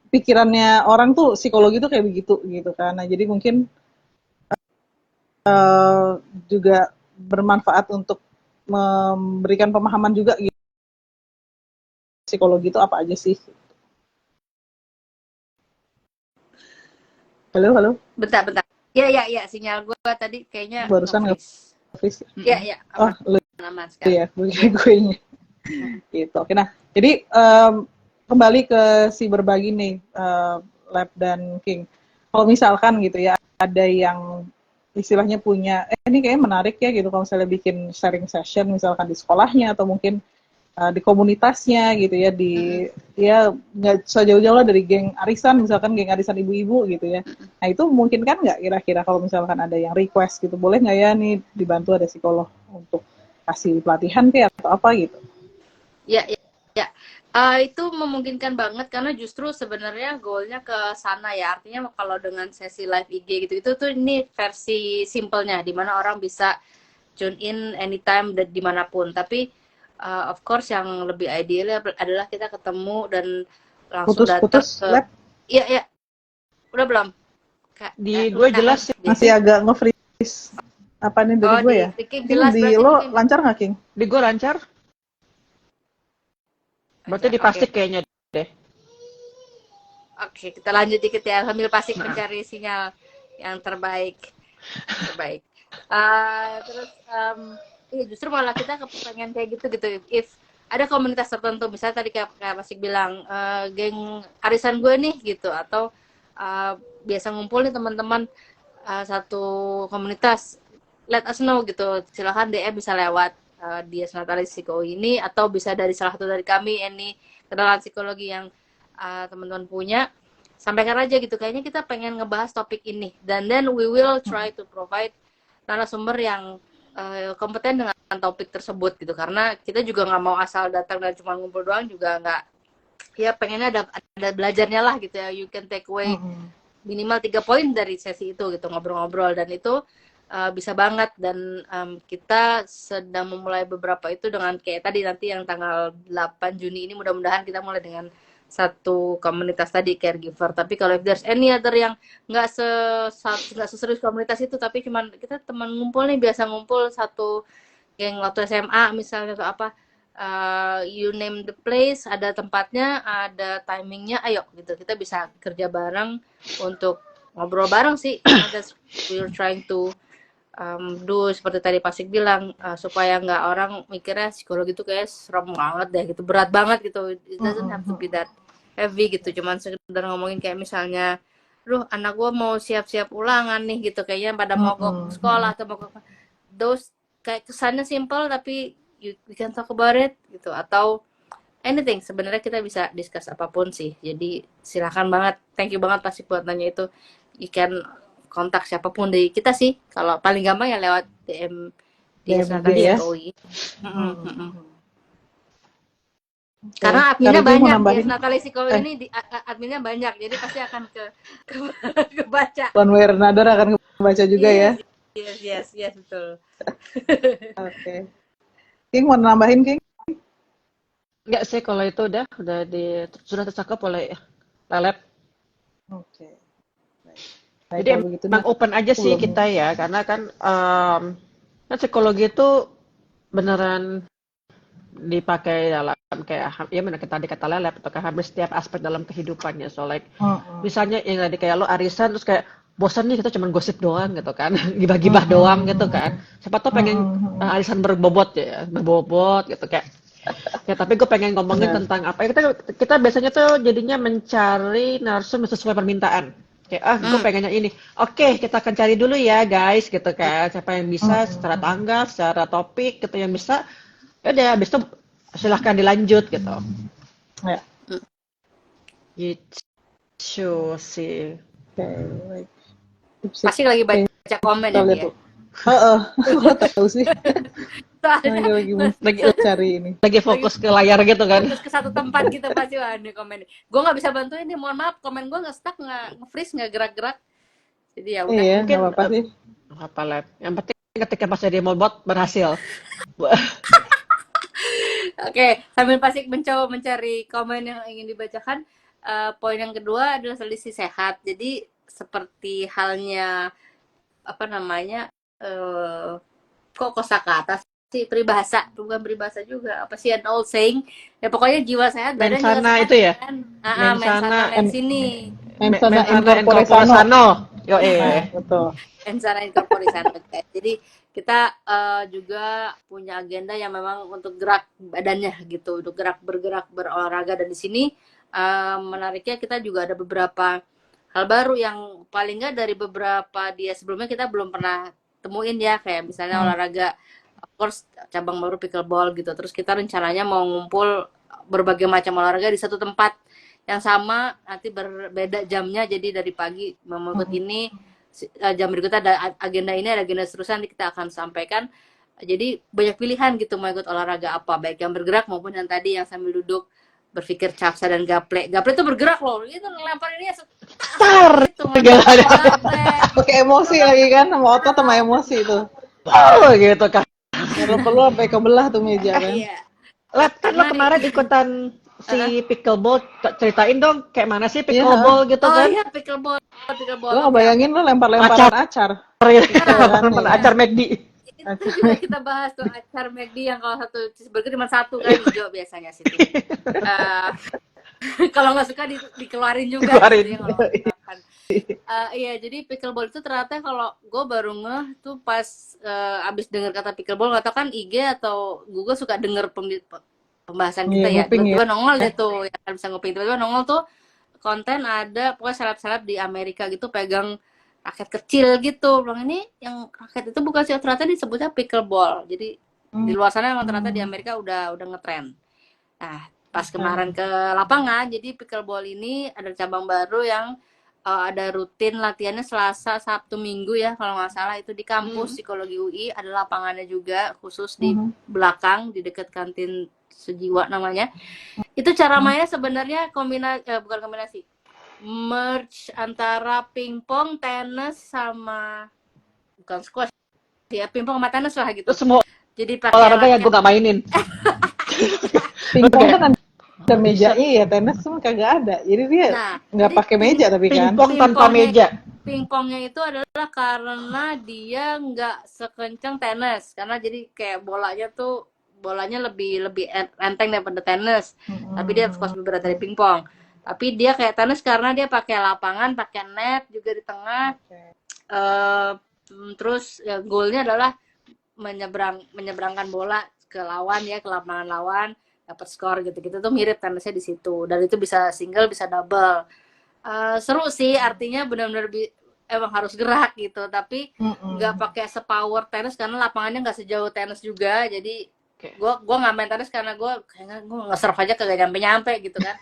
pikirannya orang tuh psikologi tuh kayak begitu gitu kan. Nah jadi mungkin juga bermanfaat untuk memberikan pemahaman juga gitu. Psikologi itu apa aja sih? Halo. Bentar. Iya, sinyal gue tadi kayaknya barusan nge-freeze. Iya. Aman sekarang. Iya, gue-nya. Gitu. Oke, nah, jadi kembali ke si berbagi nih, Lab dan King. Kalau misalkan gitu ya, ada yang istilahnya punya, ini kayaknya menarik ya gitu, kalau misalnya bikin sharing session misalkan di sekolahnya atau mungkin di komunitasnya gitu ya, ya nggak usah jauh-jauh lah dari geng arisan, misalkan geng arisan ibu-ibu gitu ya. Nah itu mungkin kan nggak kira-kira kalau misalkan ada yang request gitu, boleh nggak ya nih dibantu ada psikolog untuk kasih pelatihan kayak atau apa gitu? Ya. Itu memungkinkan banget, karena justru sebenarnya goalnya ke sana ya. Artinya kalau dengan sesi live IG gitu, itu tuh ini versi simpelnya, dimana orang bisa tune in anytime dan dimanapun. Tapi of course yang lebih ideal adalah kita ketemu dan langsung datang ke. Iya. Udah belum? Di gue jelas sih. Masih agak nge-freeze. Apa nih dari gue ya? Di lo lancar nggak, King? Di gue lancar. Berarti di Pasik kayaknya deh. Oke, kita lanjut dikit ya sambil Pasik mencari sinyal yang terbaik. Terus justru malah kita kepengen kayak gitu. If ada komunitas tertentu, misalnya tadi kayak Pasik bilang, geng arisan gue nih gitu, atau biasa ngumpul nih teman-teman satu komunitas, let us know gitu. Silahkan DM bisa lewat Dias Natalis Psiko ini, atau bisa dari salah satu dari kami, ini kenalan psikologi yang teman-teman punya. sampaikan aja gitu, kayaknya kita pengen ngebahas topik ini, dan then we will try to provide narasumber yang kompeten dengan topik tersebut gitu, karena kita juga nggak mau asal datang dan cuma ngumpul doang, juga nggak, ya pengennya ada belajarnya lah gitu ya. You can take away minimal 3 poin dari sesi itu gitu, ngobrol-ngobrol, dan itu bisa banget. Dan kita sedang memulai beberapa itu dengan kayak tadi, nanti yang tanggal 8 Juni ini mudah-mudahan kita mulai dengan satu komunitas tadi, caregiver. Tapi kalau if there's any other yang nggak seserius komunitas itu, tapi cuman kita teman ngumpul nih, biasa ngumpul satu geng waktu SMA misalnya atau apa, you name the place, ada tempatnya, ada timingnya, ayo gitu, kita bisa kerja bareng untuk ngobrol bareng sih. That's we're trying to do, seperti tadi Pasik bilang, supaya nggak orang mikirnya psikologi itu kayak serem banget deh gitu, berat banget gitu. It doesn't have to be that heavy gitu, cuman sekedar ngomongin kayak misalnya, anak gua mau siap-siap ulangan nih gitu, kayaknya pada mogok sekolah atau mogok, those kayak kesannya simple tapi we can talk about it gitu, atau anything. Sebenarnya kita bisa discuss apapun sih, jadi silakan banget. Thank you banget pasti buat nanya itu. You can kontak siapapun dari kita sih, kalau paling gampang ya lewat DM di Natali Sikowi. Karena adminnya banyak, ya Natali Sikowi ini adminnya banyak, jadi pasti akan kebaca. One way or another akan kebaca juga ya. Yes, betul. Oke. King mau nambahin, King? Enggak sih, kalau itu sudah tercakap oleh Lelet. Oke. Jadi emang open aja sih kita ya, karena kan psikologi itu beneran dipakai dalam kayak, ya benar tadi kata Lelet, atau hampir setiap aspek dalam kehidupannya. So like misalnya yang tadi kayak lo arisan terus kayak bosan nih kita cuma gosip doang gitu kan, gibah-gibah doang gitu kan. Siapa tuh pengen arisan berbobot gitu kayak. Ya tapi gue pengen ngomongin tentang apa ya, kita biasanya tuh jadinya mencari narsum sesuai permintaan. Kayak gue pengennya ini. Oke, kita akan cari dulu ya guys gitu kan. Siapa yang bisa secara tanggal, secara topik gitu yang bisa. Ya udah, habis itu silahkan dilanjut gitu. Ya. Gitu sih. Oke. Pasti lagi baca komen ya dia. Tahu sih. Lagi cari ini. Lagi fokus ke layar gitu kan. Fokus ke satu tempat gitu pasti ada komen. Gue nggak bisa bantuin nih, mohon maaf, komen gue nggak stuck, nggak nge-freeze, nggak gerak-gerak. Jadi ya udah. Iya, nggak apa-apa sih. Apa Lab? Yang penting ketika pas jadi bot berhasil. Oke, sambil Pasik mencoba mencari komen yang ingin dibacakan, poin yang kedua adalah selisih sehat. Jadi seperti halnya apa namanya, kok kosakata sih, peribahasa, bukan peribahasa juga, apa sih, an old saying ya, pokoknya jiwa sehat badan juga sehat itu ya kan. Mensana mensini, Mensana incorpore sano. Yo betul. Mensana incorpore sano. Jadi kita juga punya agenda yang memang untuk gerak badannya gitu, untuk bergerak berolahraga. Dan di sini menariknya kita juga ada beberapa hal baru yang paling nggak dari beberapa dia sebelumnya kita belum pernah temuin ya, kayak misalnya olahraga, of course cabang baru pickleball gitu. Terus kita rencananya mau ngumpul berbagai macam olahraga di satu tempat yang sama, nanti berbeda jamnya, jadi dari pagi mau ikut ini, jam berikutnya ada agenda ini, ada agenda seterusnya, nanti kita akan sampaikan. Jadi banyak pilihan gitu mau ikut olahraga apa, baik yang bergerak maupun yang tadi yang sambil duduk berpikir, capsa dan gaple itu bergerak loh, itu lempar ini tar itu pakai emosi lagi kan, sama otot sama emosi itu. Oh gitu kan. Perlu sampai kebelah tuh meja kan. Iya. Lab, kan lo kemarin ikutan si pickleball, ceritain dong kayak mana sih pickleball gitu kan? Oh iya, pickleball. Lo bayangin lo lempar-lemparan acar. Lempar acar McD. Itu juga kita bahas tuh, acar McD yang kalau satu cheeseburger cuma satu kan, hijau biasanya sih. Kalau nggak suka dikeluarin juga. Dikeluarin. Iya, jadi pickleball itu ternyata kalau gue baru ngeh tuh pas abis denger kata pickleball, nggak tau kan IG atau Google suka denger pembahasan kita ya. Tiba-tiba nongol deh tuh, ya kan bisa nguping. Tiba-tiba nongol tuh konten ada pokoknya seleb-seleb di Amerika gitu pegang raket kecil gitu. Bilang ini yang raket itu bukan sih, ternyata disebutnya pickleball. Jadi di luar sana emang ternyata di Amerika udah ngetrend. Nah, pas kemarin ke lapangan. Jadi pickleball ini ada cabang baru yang ada rutin latihannya Selasa, Sabtu, Minggu ya kalau nggak salah, itu di kampus Psikologi UI, ada lapangannya juga khusus di belakang di dekat kantin Sejiwa namanya. Itu cara mainnya sebenarnya bukan kombinasi, merge antara pingpong, tenis sama bukan squash ya, pingpong sama tenis lah gitu. Terus semua Jadi pakai olahraga yang gue gak mainin. Pingpong kan ada mejanya ya, tenis semua kagak ada. Jadi dia nggak pakai meja tapi kan. Pingpong tanpa meja. Pingpongnya itu adalah karena dia nggak sekencang tenis, karena jadi kayak bolanya lebih enteng daripada tenis, tapi dia of course lebih berat dari pingpong. Tapi dia kayak tenis karena dia pakai lapangan, pakai net juga di tengah. Terus ya, goalnya adalah menyeberangkan bola ke lawan ya, ke lapangan lawan, dapat skor gitu-gitu. Tuh mirip tenisnya di situ, dan itu bisa single bisa double. Seru sih, artinya benar-benar emang harus gerak gitu, tapi nggak pakai sepower tenis karena lapangannya nggak sejauh tenis juga. Jadi gue nggak main tenis karena gue nge-serve aja kagak nyampe gitu kan.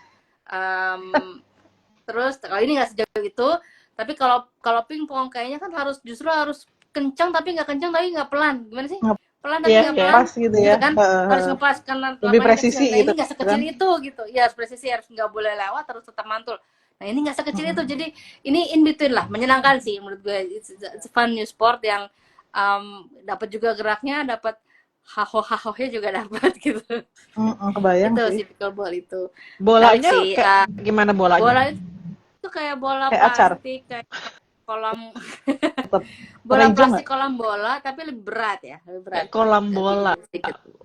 Terus kalau ini nggak sejauh itu, tapi kalau pingpong kayaknya kan justru harus kencang tapi nggak kencang, tapi nggak pelan, gimana sih? Pelan tapi nggak pelan, pas gitu ya kan? Harus ngepas karena lebih presisi kecil. Nah, gitu. ini nggak sekecil itu gitu, ya harus presisi, harus nggak boleh lewat, harus tetap mantul. Nah ini nggak sekecil itu, jadi ini in between lah, menyenangkan sih menurut gue. It's fun new sport yang dapat juga geraknya, dapat haho-hahonya juga dapat gitu. Kebayang itu sih. Pickleball itu. Bolanya sih, kayak gimana bolanya? Bola itu kayak bola kayak plastik, kayak kolam bola plastik, kolam bola, tapi lebih berat ya, lebih berat. Kayak kolam bola.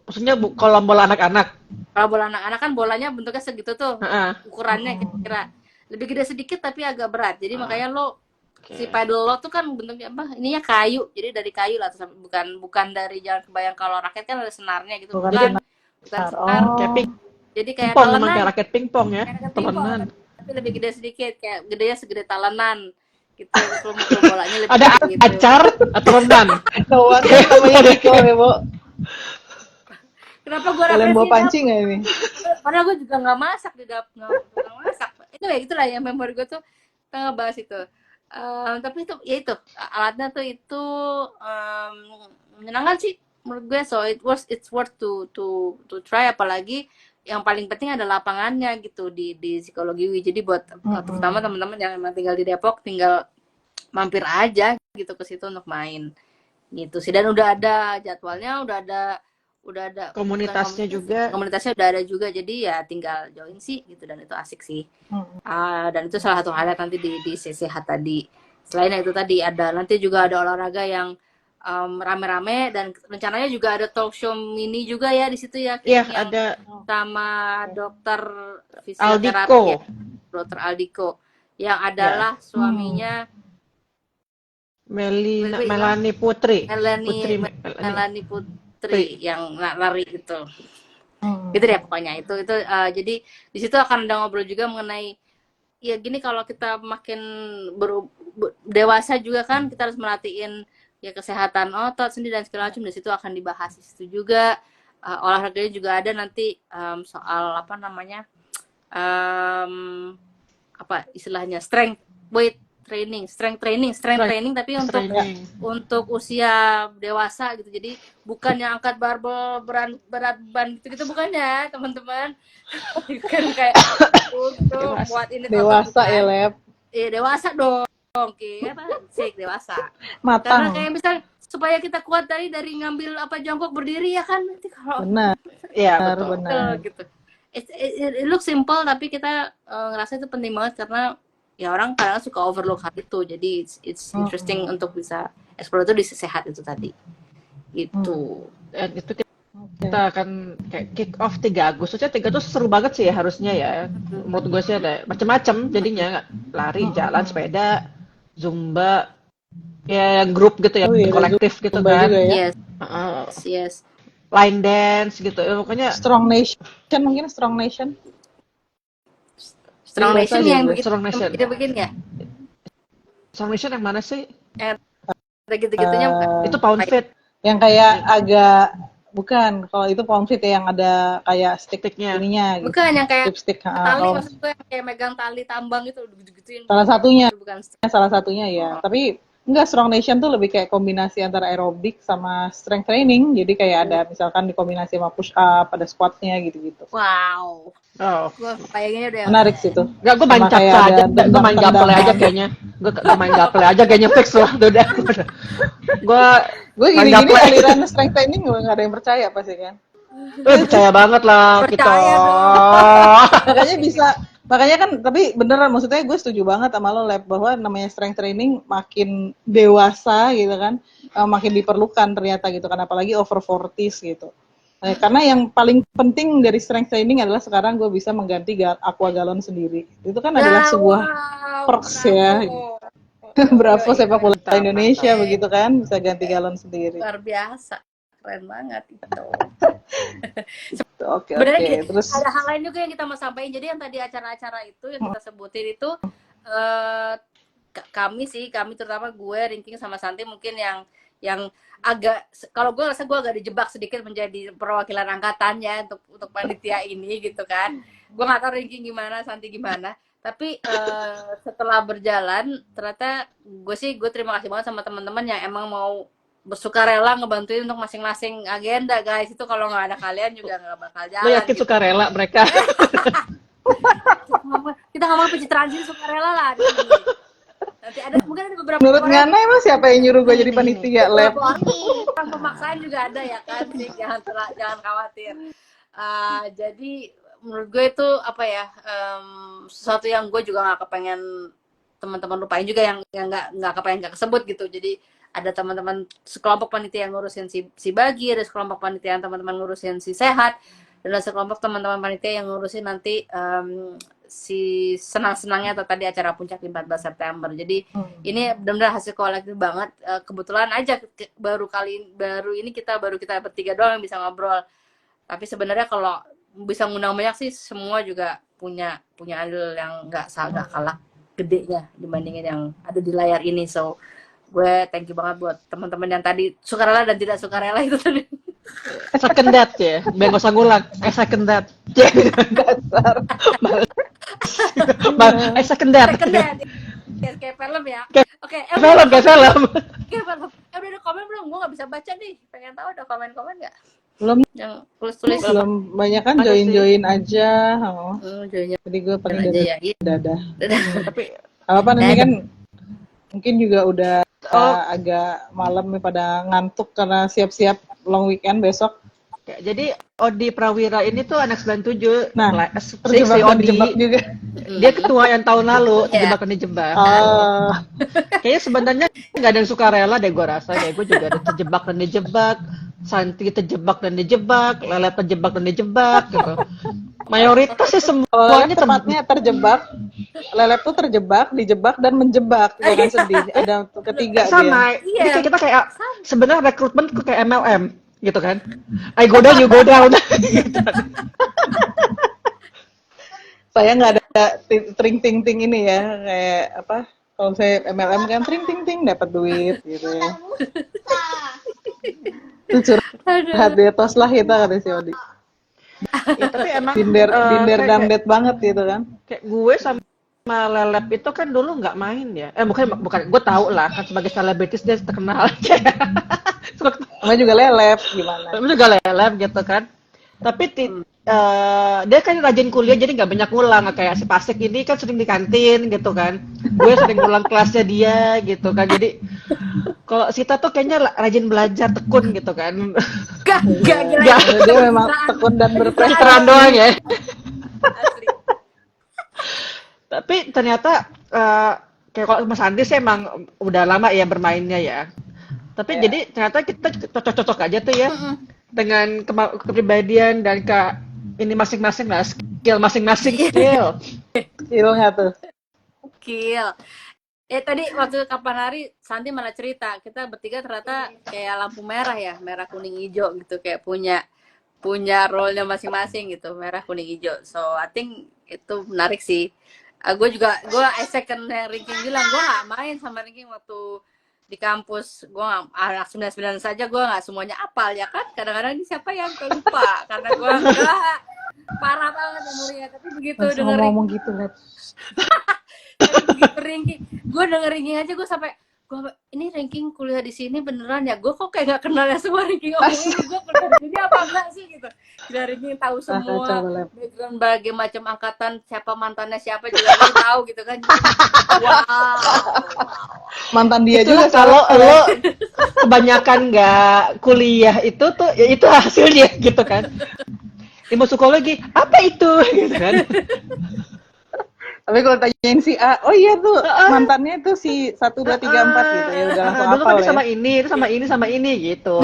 Maksudnya kolam bola anak-anak. Kalau bola anak-anak kan bolanya bentuknya segitu tuh, ukurannya kira-kira lebih gede sedikit tapi agak berat. Jadi makanya si paddle lo tuh kan bentuknya apa? Ininya kayu. Jadi dari kayu lah, bukan dari, jangan kebayang kalau raket kan ada senarnya gitu. Bukan senar. Jadi kayak talenan. Kayak raket pingpong ya. Talenan. Tapi lebih gede sedikit, kayak gedenya segede talenan. Gitu. Kalau bolanya lebih ada gitu. acar atau renang. Kenapa gue kalian bawa panci nggak ini? Padahal gue juga nggak masak di dapur, nggak masak. Itulah yang memori gue tuh kita bahas itu. Tapi itu ya itu alatnya tuh itu menyenangkan sih menurut gue. So it's worth to try, apalagi yang paling penting ada lapangannya gitu di Psikologi UI. Jadi buat terutama teman-teman yang emang tinggal di Depok, tinggal mampir aja gitu ke situ untuk main gitu sih. Dan udah ada jadwalnya, udah ada komunitasnya juga. Komunitasnya udah ada juga, jadi ya tinggal join sih gitu, dan itu asik sih. Dan itu salah satu highlight nanti di sehat tadi. Selain itu tadi nanti juga ada olahraga yang rame-rame, dan rencananya juga ada talk show mini juga ya di situ ya. Iya, ada sama dokter fisioterapi ya, Dr. Aldiko, yang adalah suaminya Melanie Putri. Melanie Putri yang lari itu. Gitu deh pokoknya itu jadi di situ akan ada ngobrol juga mengenai ya gini, kalau kita makin dewasa juga kan kita harus melatihin ya kesehatan otot sendiri dan segala macam. Di situ akan dibahas di situ juga. Olahraganya juga ada nanti soal apa namanya apa istilahnya strength training tapi untuk usia dewasa gitu. Jadi bukan yang angkat barbel berat ban gitu bukan ya teman-teman. Bukan kayak untuk buat ini dewasa ya Lep. Iya dewasa dong. Oke, dewasa. Matang. Karena kayak misal supaya kita kuat dari ngambil apa jongkok berdiri ya kan, nanti kalau benar. Iya betul. Gitu. It looks simple tapi kita ngerasa itu penting banget karena ya orang kadang suka overlook hal itu. Jadi it's interesting untuk bisa explore itu di sehat itu tadi. Gitu. Dan itu kita akan kayak kick off 3 Agustus. 3 itu seru banget sih ya harusnya ya. Menurut gue sih ada macam-macam jadinya, lari, jalan, sepeda, zumba, ya grup gitu ya, kolektif gitu kan. Juga, ya? Yes. Line dance gitu. Pokoknya Strong Nation mungkin Strong Nation yang begini ya. Strong Nation yang mana sih? Gitu-gitunya bukan. Itu Pound Fit. Yang kayak agak Bukan, kalau itu pomfrit ya yang ada kayak stick Sticknya. ininya gitu. Bukan yang kayak Lipstick, tali, kalau maksud gue yang kayak megang tali tambang itu gitu-gituin. salah satunya, Bukan. ya. Tapi enggak, Strong Nation tuh lebih kayak kombinasi antara aerobik sama strength training. Jadi kayak ada misalkan dikombinasi sama push up, ada squatnya gitu-gitu. Wow. Oh. Gue bayanginnya udah Menarik sih tuh. Enggak, gue main Sama kayak capsa ada aja, gue main gaple aja kayaknya. Gue main gaple aja kayaknya fix lah, udah. Gue Gue main gini-gini gaple. aliran strength training gue nggak ada yang percaya pasti kan. Percaya banget lah kita. Percaya Makanya kan, tapi beneran maksudnya gue setuju banget sama lo, Lab, bahwa namanya strength training makin dewasa gitu kan, makin diperlukan ternyata gitu kan, apalagi over 40s gitu. Karena yang paling penting dari strength training adalah sekarang gue bisa mengganti aqua galon sendiri. Itu kan adalah sebuah perks ya. Bravo sepak bola Mantap, Indonesia mantap. begitu kan, bisa ganti galon sendiri. luar biasa, keren banget itu. Oke. Sebenarnya Terus ada hal lain juga yang kita mau sampaikan. Jadi yang tadi acara-acara itu yang kita sebutin itu kami terutama gue, Ringking sama Santi mungkin yang agak, kalau gue rasa gue agak dijebak sedikit menjadi perwakilan angkatannya untuk panitia ini gitu kan. Gue nggak tahu Ringking gimana, Santi gimana. Tapi setelah berjalan ternyata gue terima kasih banget sama teman-teman yang emang mau bersukarela ngebantuin untuk masing-masing agenda, guys. Itu kalau nggak ada kalian juga nggak bakal jalan. Lo yakin gitu. sukarela mereka? Kita ngomong pencitraan sih, sukarela lah. Nanti mungkin ada beberapa menurut orang, Ngana emang siapa yang nyuruh gue jadi panitia, Lab? orang pemaksaan juga ada ya kan, sih. Jangan khawatir. Jadi menurut gue itu apa ya, sesuatu yang gue juga nggak kepengen teman-teman lupain juga, yang nggak kepengen nggak kesebut gitu. Jadi ada teman-teman sekelompok panitia yang ngurusin si bagi, ada sekelompok panitia yang teman-teman ngurusin si sehat, dan ada sekelompok teman-teman panitia yang ngurusin nanti si senang-senangnya atau tadi acara puncak di 14 September. Jadi ini benar-benar hasil kolektif banget. Kebetulan aja baru ini kita bertiga doang yang bisa ngobrol. Tapi sebenarnya kalau bisa ngundang banyak sih, semua juga punya andil yang nggak kalah gedenya dibandingin yang ada di layar ini. So gue thank you banget buat teman-teman yang tadi sukarela dan tidak sukarela itu tadi. Second that ya, biar gak usah ngulang. Second that. Dasar. Second that. Kayak film ya. Oke, film. Kayak film. Udah ada komen belum? Gue nggak bisa baca nih. Pengen tahu ada komen-komen nggak? Belum. Yang tulis Belum, banyak kan join aja. Joinnya. Jadi gue paling aja ya. dadah. Tapi apa nanti kan mungkin juga udah agak malam nih, pada ngantuk karena siap-siap long weekend besok. Jadi Odi Prawira ini tuh anak 97. Nah, si Odi juga. Dia ketua yang tahun lalu terjebak dan dijebak. Kayaknya sebenarnya nggak ada yang suka rela deh, gue rasa. Kayak gue juga ada terjebak dan dijebak, Santi terjebak dan dijebak, Lele terjebak dan dijebak gitu. Mayoritas sih semuanya tempatnya terjebak. Lelep tuh terjebak, dijebak dan menjebak. Jangan sedih. Ada ketiga sama. dia. Jadi kita kayak sebenarnya rekrutmen tuh kayak MLM gitu kan. I go down, you go down. Gitu. Saya nggak ada tring ting ting ini ya, kayak apa? Kalau saya MLM kan tring ting ting dapat duit gitu ya. Itu curhat dia, tos lah kita kata si Odi. Ya, tapi emang binder damdet banget gitu kan. Kayak gue sama Lelep itu kan dulu nggak main ya. Bukan gue tahu lah kan sebagai selebritis dia terkenal. Namanya juga Lelep gimana? Namanya juga Lelep gitu kan. Tapi dia kan rajin kuliah jadi nggak banyak ngulang, kayak si Pasek ini kan sering di kantin gitu kan. Gue sering ngulang kelasnya dia gitu kan. Jadi kalau Sita tuh kayaknya rajin belajar, tekun gitu kan. Gak. Dia memang tekun dan berprestasi doang ya. Tapi ternyata kayak kalau Mas Andi sih emang udah lama ya bermainnya ya. Tapi jadi ternyata kita cocok-cocok aja tuh ya dengan kepribadian dan ini masing-masing lah, skill masing-masing. Skill nggak tuh? Skill. Tadi waktu kapan hari Santi malah cerita kita bertiga ternyata kayak lampu merah ya, merah kuning hijau gitu, kayak punya role-nya masing-masing gitu, merah kuning hijau. So I think itu menarik sih. Gue second yang Ringking bilang, gue nggak main sama Ringking waktu di kampus gue anak 99 saja gue nggak semuanya apal ya kan, kadang-kadang ini siapa yang lupa karena gue enggak parah banget umurnya, tapi begitu Langsung dengerin ngomong gitu, Lep. tapi begitu ranking gue denger ranking aja gue sampai ini ranking kuliah di sini beneran ya, gue kok kayak gak kenal ya semua ranking orang ini, gue kuliah di sini apa enggak sih gitu, dari ranking tahu semua Kacau, Lep. background berbagai macam angkatan, siapa mantannya siapa juga gue tahu gitu kan. Wow. Mantan dia Itulah juga kalau salah. lo kebanyakan nggak kuliah itu tuh ya itu hasilnya gitu kan. Ilmu psikologi apa itu gitu kan. Tapi kalau tanyain si A, oh iya tuh mantannya tuh si 1, 2, 3, 4 gitu ya udah langsung Dulu kan hafal dia ya. sama ini, itu sama ini, sama ini gitu.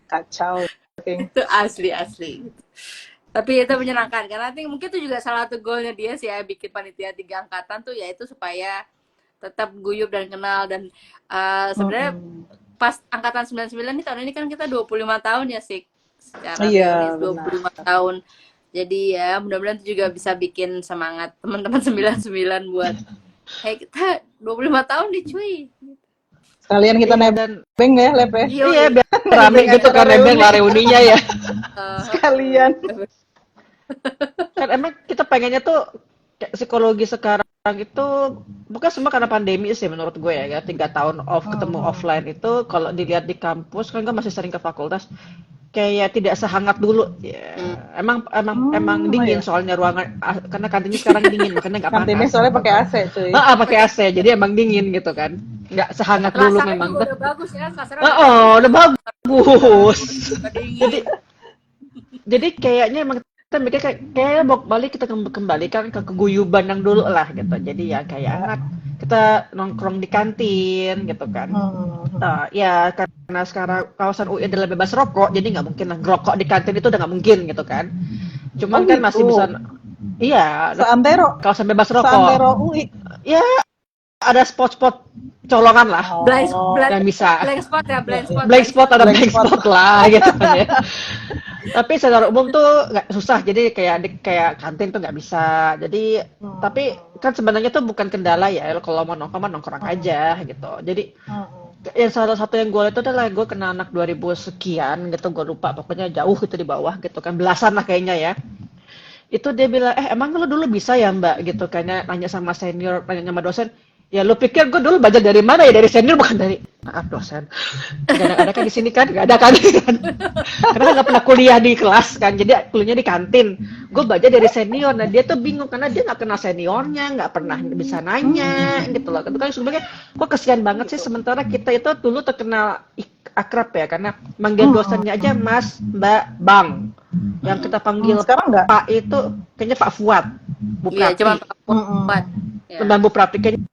Kacau. Oke. Itu asli. Tapi itu menyenangkan karena nanti mungkin itu juga salah satu goalnya dia sih ya, bikin panitia 3 angkatan tuh yaitu supaya tetap guyup dan kenal, dan sebenarnya pas angkatan 99 nih tahun ini kan kita 25 tahun ya sih, secara Iya, teoris 25 tahun. Jadi ya mudah-mudahan itu juga bisa bikin semangat teman-teman 99 buat hey kita 25 tahun nih cuy. Sekalian kita nebeng ya, Lep ya. Iya, biar rame gitu kan nebeng lah reuninya ya. Sekalian. Kan emang kita pengennya tuh kayak psikologi sekarang itu bukan semua karena pandemi sih menurut gue ya, 3 tahun off ketemu offline itu kalau dilihat di kampus kan gue masih sering ke fakultas kayak tidak sehangat dulu ya. Emang dingin soalnya ruangan karena kantinnya sekarang dingin makanya nggak panas. Kantinnya soalnya pakai AC cuy. Pakai AC jadi emang dingin gitu kan. Nggak sehangat dulu Rasanya memang. juga udah bagus ya, Udah bagus. Jadi Jadi kayaknya emang kita mikir kayak balik kita kembalikan ke keguyuban yang dulu lah gitu. Jadi ya kayak anak kita nongkrong di kantin gitu kan. Ya karena sekarang kawasan UI adalah bebas rokok, jadi nggak mungkin lah ngerokok di kantin itu udah nggak mungkin gitu kan. Cuman kan masih bisa, iya. Seantero. Kawasan bebas rokok. Seantero UI. Ya ada spot-spot colongan lah. Dan bisa. Blank spot lah gitu kan ya. Tapi secara umum tuh nggak susah, jadi kayak kantin tuh nggak bisa. Jadi tapi kan sebenarnya tuh bukan kendala ya, kalau mau nongkrong aja gitu. Jadi yang salah satu yang gue lihat itu adalah gue kenal anak 2000 sekian gitu, gue lupa pokoknya jauh gitu di bawah gitu kan, belasan lah kayaknya ya. Itu dia bilang emang lo dulu bisa ya mbak gitu, kayaknya nanya sama senior, nanya sama dosen. Ya lu pikir gue dulu belajar dari mana ya, dari senior bukan dari maaf dosen. Ada kan di sini kan, nggak ada kan? Karena nggak pernah kuliah di kelas kan, jadi kuliahnya di kantin. Gue belajar dari senior, nah dia tuh bingung karena dia nggak kenal seniornya, nggak pernah bisa nanya gitu loh. Itu kan sebenarnya kok kesian banget sih, sementara kita itu dulu terkenal akrab ya, karena manggil dosennya aja Mas, Mbak, Bang. Yang kita panggil sekarang nggak? Pak itu kayaknya Pak Fuad, Bu Iya, Prati. cuma Pak Fuad. Dan Bu Prati kayaknya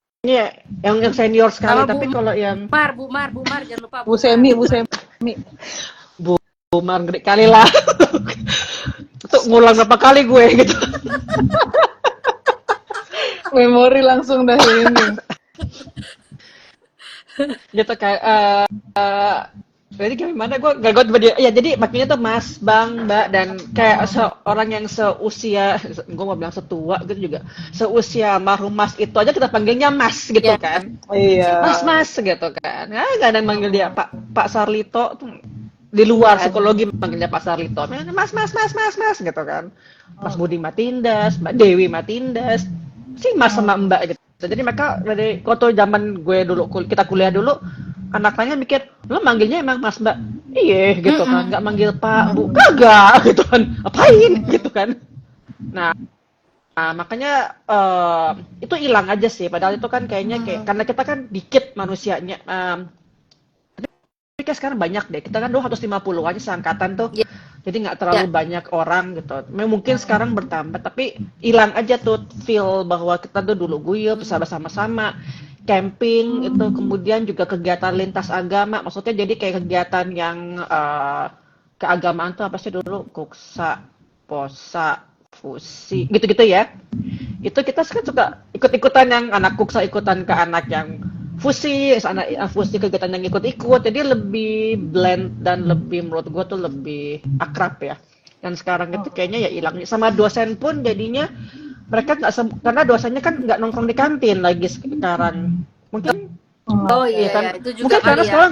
yang senior sekali, tapi kalau yang Bu Mar, jangan lupa Bu Semi. Bu Mar gede kali lah. Untuk ngulang berapa kali gue gitu. Memori langsung dah ini. Gitu kayak jadi gimana gue gak dia ya, jadi makanya tuh Mas, Bang, Mbak, dan kayak seorang yang seusia, gue mau bilang setua gitu juga, seusia almarhum Mas itu aja kita panggilnya Mas gitu kan. Iya. Mas gitu kan. Ya gak ada yang manggil dia Pak Sarlito tuh di luar psikologi manggilnya Pak Sarlito. Mas gitu kan. Mas Budi Matindas, Mbak Dewi Matindas, si Mas sama Mbak gitu. Jadi mereka dari waktu zaman gue dulu kita kuliah dulu, anak-anaknya mikir, lo manggilnya emang Mas Mbak? Iya gitu kan, nggak manggil Pak Bu, kagak gitu kan, apain gitu kan. Nah makanya itu hilang aja sih, padahal itu kan kayaknya karena kita kan dikit manusianya. Tapi kayak sekarang banyak deh, kita kan dulu 150 aja seangkatan tuh. Jadi nggak terlalu banyak orang gitu. Mungkin sekarang bertambah, tapi hilang aja tuh feel bahwa kita tuh dulu guyup bisa bersama-sama. Camping itu, kemudian juga kegiatan lintas agama, maksudnya jadi kayak kegiatan yang keagamaan tuh apa sih dulu, Kuksa, Posa, Fusi, gitu-gitu ya. Itu kita kan suka ikut-ikutan, yang anak Kuksa ikutan ke anak yang Fusi, anak Fusi kegiatan yang ikut-ikut, jadi lebih blend dan lebih menurut gue tuh lebih akrab ya. Dan sekarang itu kayaknya ya hilang. Sama dosen pun jadinya mereka nggak karena dosennya kan nggak nongkrong di kantin lagi sekarang. Mungkin Oh iya iya kan? ya, itu juga Mungkin karena kali ya. sekarang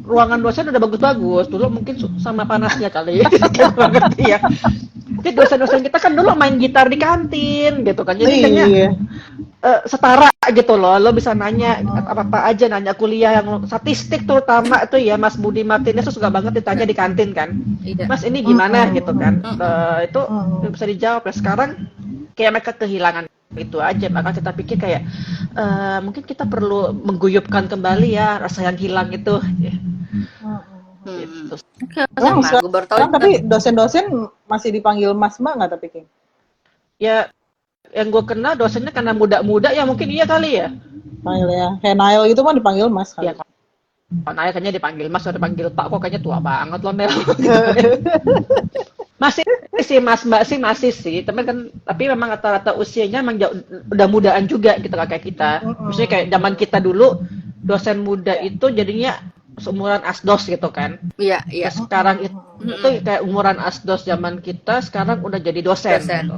ruangan dosen udah bagus-bagus. Dulu mungkin sama panasnya kali. Kita nggak ngerti ya. Jadi dosen-dosen kita kan dulu main gitar di kantin gitu kan. Jadi kayaknya Iya. setara gitu loh. Lo bisa nanya apa-apa aja, nanya kuliah yang statistik terutama itu ya Mas Budi Martinez tuh suka banget ditanya di kantin kan. Iya. Mas ini gimana gitu kan. Itu Mm-mm. bisa dijawab. Nah, sekarang kayak mereka kehilangan itu aja. Maka kita pikir kayak mungkin kita perlu mengguyupkan kembali ya rasa yang hilang itu. Ya, gitu. Oke, Emang sama. Gue baru tahu sekarang juga. tapi dosen-dosen masih dipanggil Mas Mbak nggak tapi King? Ya yang gue kenal dosennya karena muda-muda ya mungkin iya kali ya. Panggil ya. Kayak Nail gitu mah dipanggil Mas kali. Ya kalau Naya kayaknya dipanggil Mas, atau dipanggil Pak, kok kayaknya tua banget loh Mel. Masih sih Mas Mbak sih masih sih, tapi memang rata-rata usianya memang udah mudaan juga gitu kayak kita. Maksudnya kayak zaman kita dulu dosen muda itu jadinya seumuran asdos gitu kan. Iya, iya. Terus sekarang itu kayak umuran asdos zaman kita sekarang udah jadi dosen. Dosen. Gitu.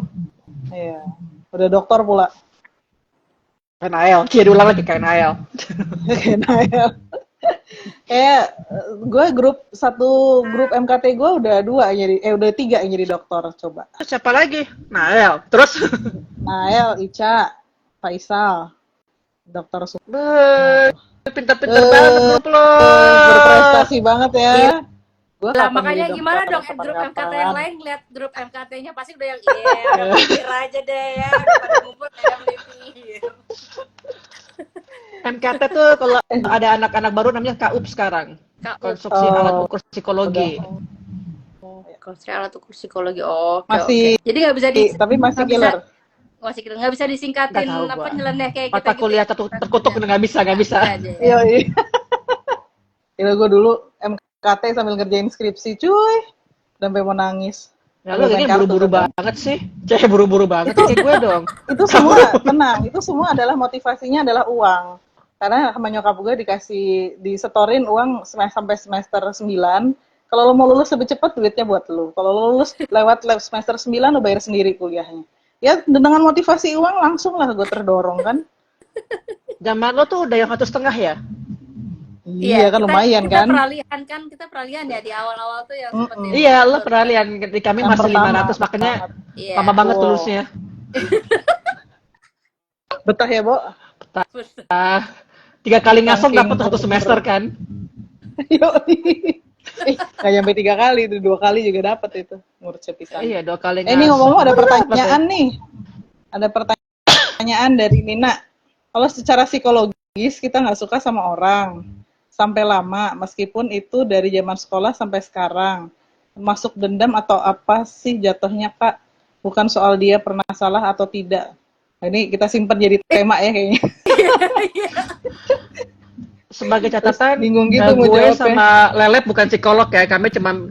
Iya. Udah dokter pula. KNAL, jadi ulang lagi KNAL. Kayak Nail. Kayak gue grup MKT gue udah 2 yang jadi udah 3 yang jadi dokter coba. Terus siapa lagi? Nael. Terus Nael, Ica, Faisal, dokter pinter-pinter banget grup lo. berprestasi banget ya. Gua Lah kapan makanya jadi gimana dokter, dong kapan grup MKT kapan. yang lain lihat grup MKT-nya pasti udah yang udah mikir aja deh ya, udah pada ngumpul kayak melipir. MKT tuh kalau ada anak-anak baru namanya KUP sekarang. Konstruksi alat ukur psikologi. Konstruksi alat ukur psikologi. Oke, Masih oke. Jadi nggak bisa di tapi masih nggak bisa- killer. masih kira nggak bisa disingkatin Nggak tahu apa gua. nyeleneh kayak Mata kita kuliah gitu. terkutuk nggak bisa. Iya, iya. Gila gue dulu MKT sambil ngerjain skripsi, cuy. Sampai mau nangis. Ya lo ini buru-buru banget sih. Cek buru-buru banget kayak gue dong. Itu semua tenang, itu semua adalah motivasinya adalah uang. Karena sama nyokap gue disetorin uang sampai semester 9. Kalau lo mau lulus lebih cepat duitnya buat lo. Kalau lo lulus lewat semester 9 lo bayar sendiri kuliahnya. Ya dengan motivasi uang langsung lah gue terdorong kan. Zaman lo tuh udah yang 1,5 ya? Iya kan lumayan kita kan. Kita peralihan ya di awal-awal tuh yang seperti Iya, lo peralihan. Kami Yang masih pertama, 500 makanya Iya. lama banget Wow. lulusnya. Betah ya, Bo? 3 kali ngasong Saking dapat 1 semester kan? Yuk. Nggak nyampe 3 kali, itu 2 kali juga dapat itu ngurus cepisan. Iya, 2 kali Ini ngomong ada Dapat pertanyaan nih. Ada pertanyaan dari Nina. Kalau secara psikologis kita nggak suka sama orang sampai lama, meskipun itu dari zaman sekolah sampai sekarang, masuk dendam atau apa sih jatuhnya Kak? Bukan soal dia pernah salah atau tidak. Nah, ini kita simpan jadi tema ya kayaknya. Sebagai catatan, bingung gitu mau gue jawabnya. sama Lelep bukan psikolog ya, kami cuma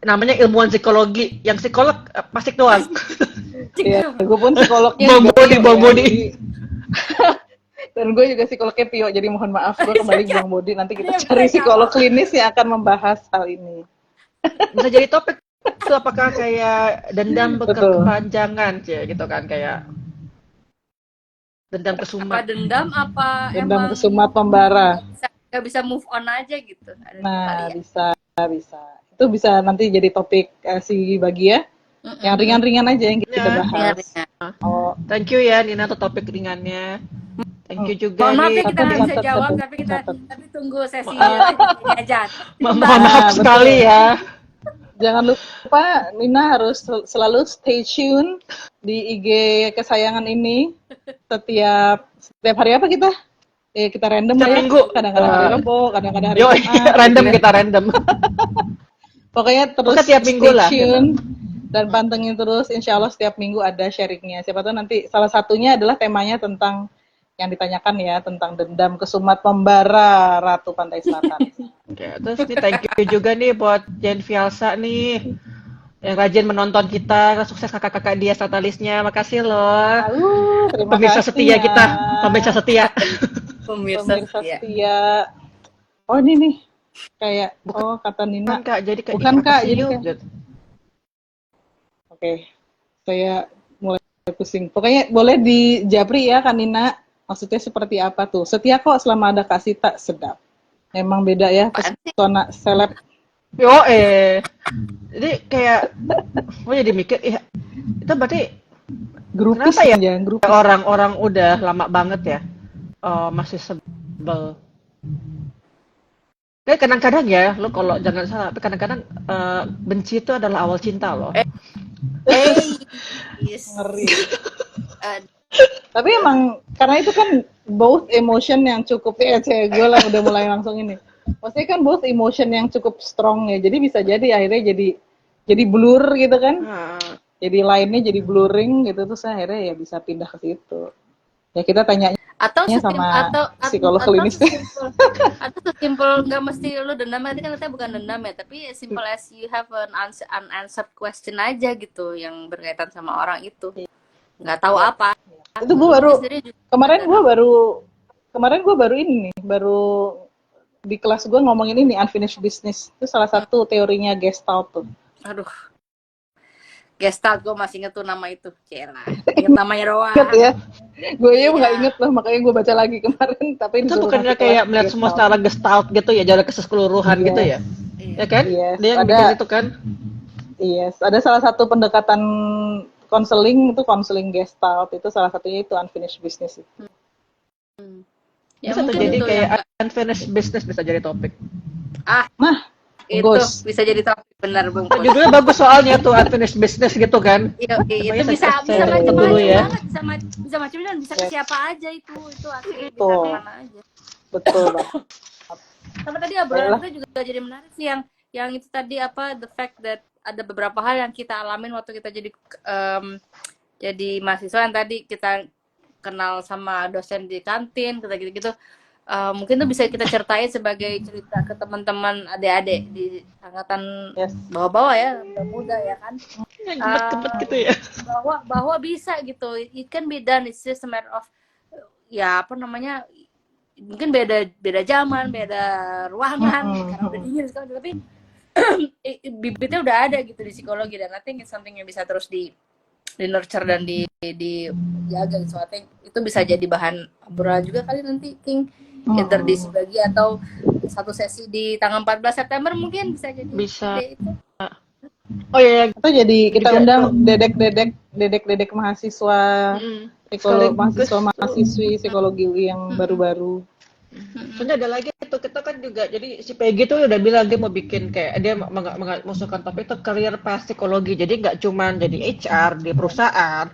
namanya ilmuwan psikologi. Yang psikolog pasik doang. Iya, gue pun psikolognya Bang Bodi. Dan gue juga psikolognya Pio, jadi mohon maaf gue kembali ke Bang Bodi. Nanti kita Iya, cari bener, psikolog klinis yang akan membahas hal ini. Bisa jadi topik itu apakah kayak dendam Betul. berkepanjangan gitu kan, kayak dendam apa kesumat. dendam apa Dendam emang kesumat membara. nggak bisa move on aja gitu. Ada kali Nah, ya. bisa. Itu bisa nanti jadi topik si Bagi ya. Yang ringan-ringan aja yang kita Ya, bahas. Ringan-ringan. Oh, Thank you ya Nina untuk topik ringannya. Thank you juga Mohon maaf nih. ya kita nggak bisa Catat, jawab, catat. tapi tunggu sesinya aja. Mohon Nah, maaf betul. sekali ya. jangan lupa Nina harus selalu stay tune di IG kesayangan ini setiap hari apa kita? Kita random Setiap lah ya. minggu. Kadang-kadang hari Rabu, kadang-kadang hari Yo, Jumat. random gitu ya. kita random. Pokoknya terus Pokoknya tiap minggu stay lah, tune dan pantengin terus. Insya Allah setiap minggu ada sharingnya. Siapa tahu nanti salah satunya adalah temanya tentang yang ditanyakan ya, tentang dendam kesumat membara Ratu Pantai Selatan. Oke, terus nih thank you juga nih buat Jen Fialsa nih yang rajin menonton kita. Sukses kakak-kakak dia Natalisnya. Makasih loh. Terima Pemirsa kasih setia ya. kita, pemirsa setia. Pemirsa Pemirsa ya. setia. Oh ini nih kayak kata Nina. Bukan Kak, jadi kayak Bukan, apa Kak, sih, jadi yuk? kayak- Oke, saya mulai pusing. Pokoknya boleh di Japri ya, Kanina. Maksudnya seperti apa tuh? Setia kok selama ada kasih tak sedap. Emang beda ya Apaan sih? pesona seleb. Yo jadi kayak gue jadi mikir, ya itu berarti Grupis kenapa ya jangan grupis. orang-orang udah lama banget ya masih sebel. Kayak kadang-kadang ya, lo kalau jangan salah, tapi kadang-kadang benci itu adalah awal cinta loh. Yes. Ngeri. Uh, Tapi emang karena itu kan both emotion yang cukup ya, gue lah udah mulai langsung ini. Maksudnya kan both emotion yang cukup strong ya. Jadi bisa jadi akhirnya jadi blur gitu kan. Jadi lainnya jadi blurring gitu, terus akhirnya ya bisa pindah ke situ. Ya kita tanyanya atau sama psikolog atau klinis. sesimpel nggak mesti lu dendam, itu kan katanya bukan dendam ya, tapi simple as you have an unanswered question aja gitu yang berkaitan sama orang itu, nggak tahu apa. Itu gue baru kemarin gue baru ini nih, baru di kelas gue ngomongin ini unfinished business. Itu salah satu teorinya Gestalt tuh. Aduh, Gestalt gue masih inget tuh nama itu, Cela. Inget namanya doang. Ingat ya, gue ya nggak inget loh, makanya gue baca lagi kemarin. Tapi itu bukannya kayak melihat semua secara gestalt gitu ya, jalan keseluruhan gitu ya, ya kan? Dia yang bikin itu kan? Yes, ada salah satu pendekatan konseling itu konseling Gestalt, itu salah satunya itu unfinished business itu. Ya, bisa jadi kayak unfinished business bisa jadi topik. Nah, itu bagus. bisa jadi topik, benar Bung. Judulnya bagus soalnya tuh unfinished business gitu kan. Iya, itu bisa macam-macam ya. Bisa macam dan bisa ke siapa aja itu asli, bisa kemana aja. Betul Bang. Sama tadi obrolan kita juga jadi menarik sih, yang itu tadi apa, the fact that ada beberapa hal yang kita alamin waktu kita jadi mahasiswa, yang tadi kita kenal sama dosen di kantin, kita gitu-gitu. Mungkin tuh bisa kita ceritain sebagai cerita ke teman-teman adik-adik di angkatan bawah-bawah ya, muda ya kan. Kebet gitu ya. Bahwa bisa gitu. It can be done, it's just a matter of ya apa namanya, mungkin beda zaman, beda ruangan, karena udah dingin sekarang, tapi bibitnya udah ada gitu di psikologi, dan I think it's something yang bisa terus di nurture dan dijaga. So I think itu bisa jadi bahan obrolan juga kali nanti, King. Either di sebagi atau satu sesi di tanggal 14 September mungkin bisa jadi. Bisa. Itu. Oh iya, atau jadi kita undang dedek mahasiswa mahasiswi psikologi yang baru-baru. Soalnya ada lagi itu, kita kan juga, jadi si Peggy tuh udah bilang dia mau bikin kayak, dia mengusulkan topik itu career path psikologi, jadi nggak cuman jadi HR di perusahaan,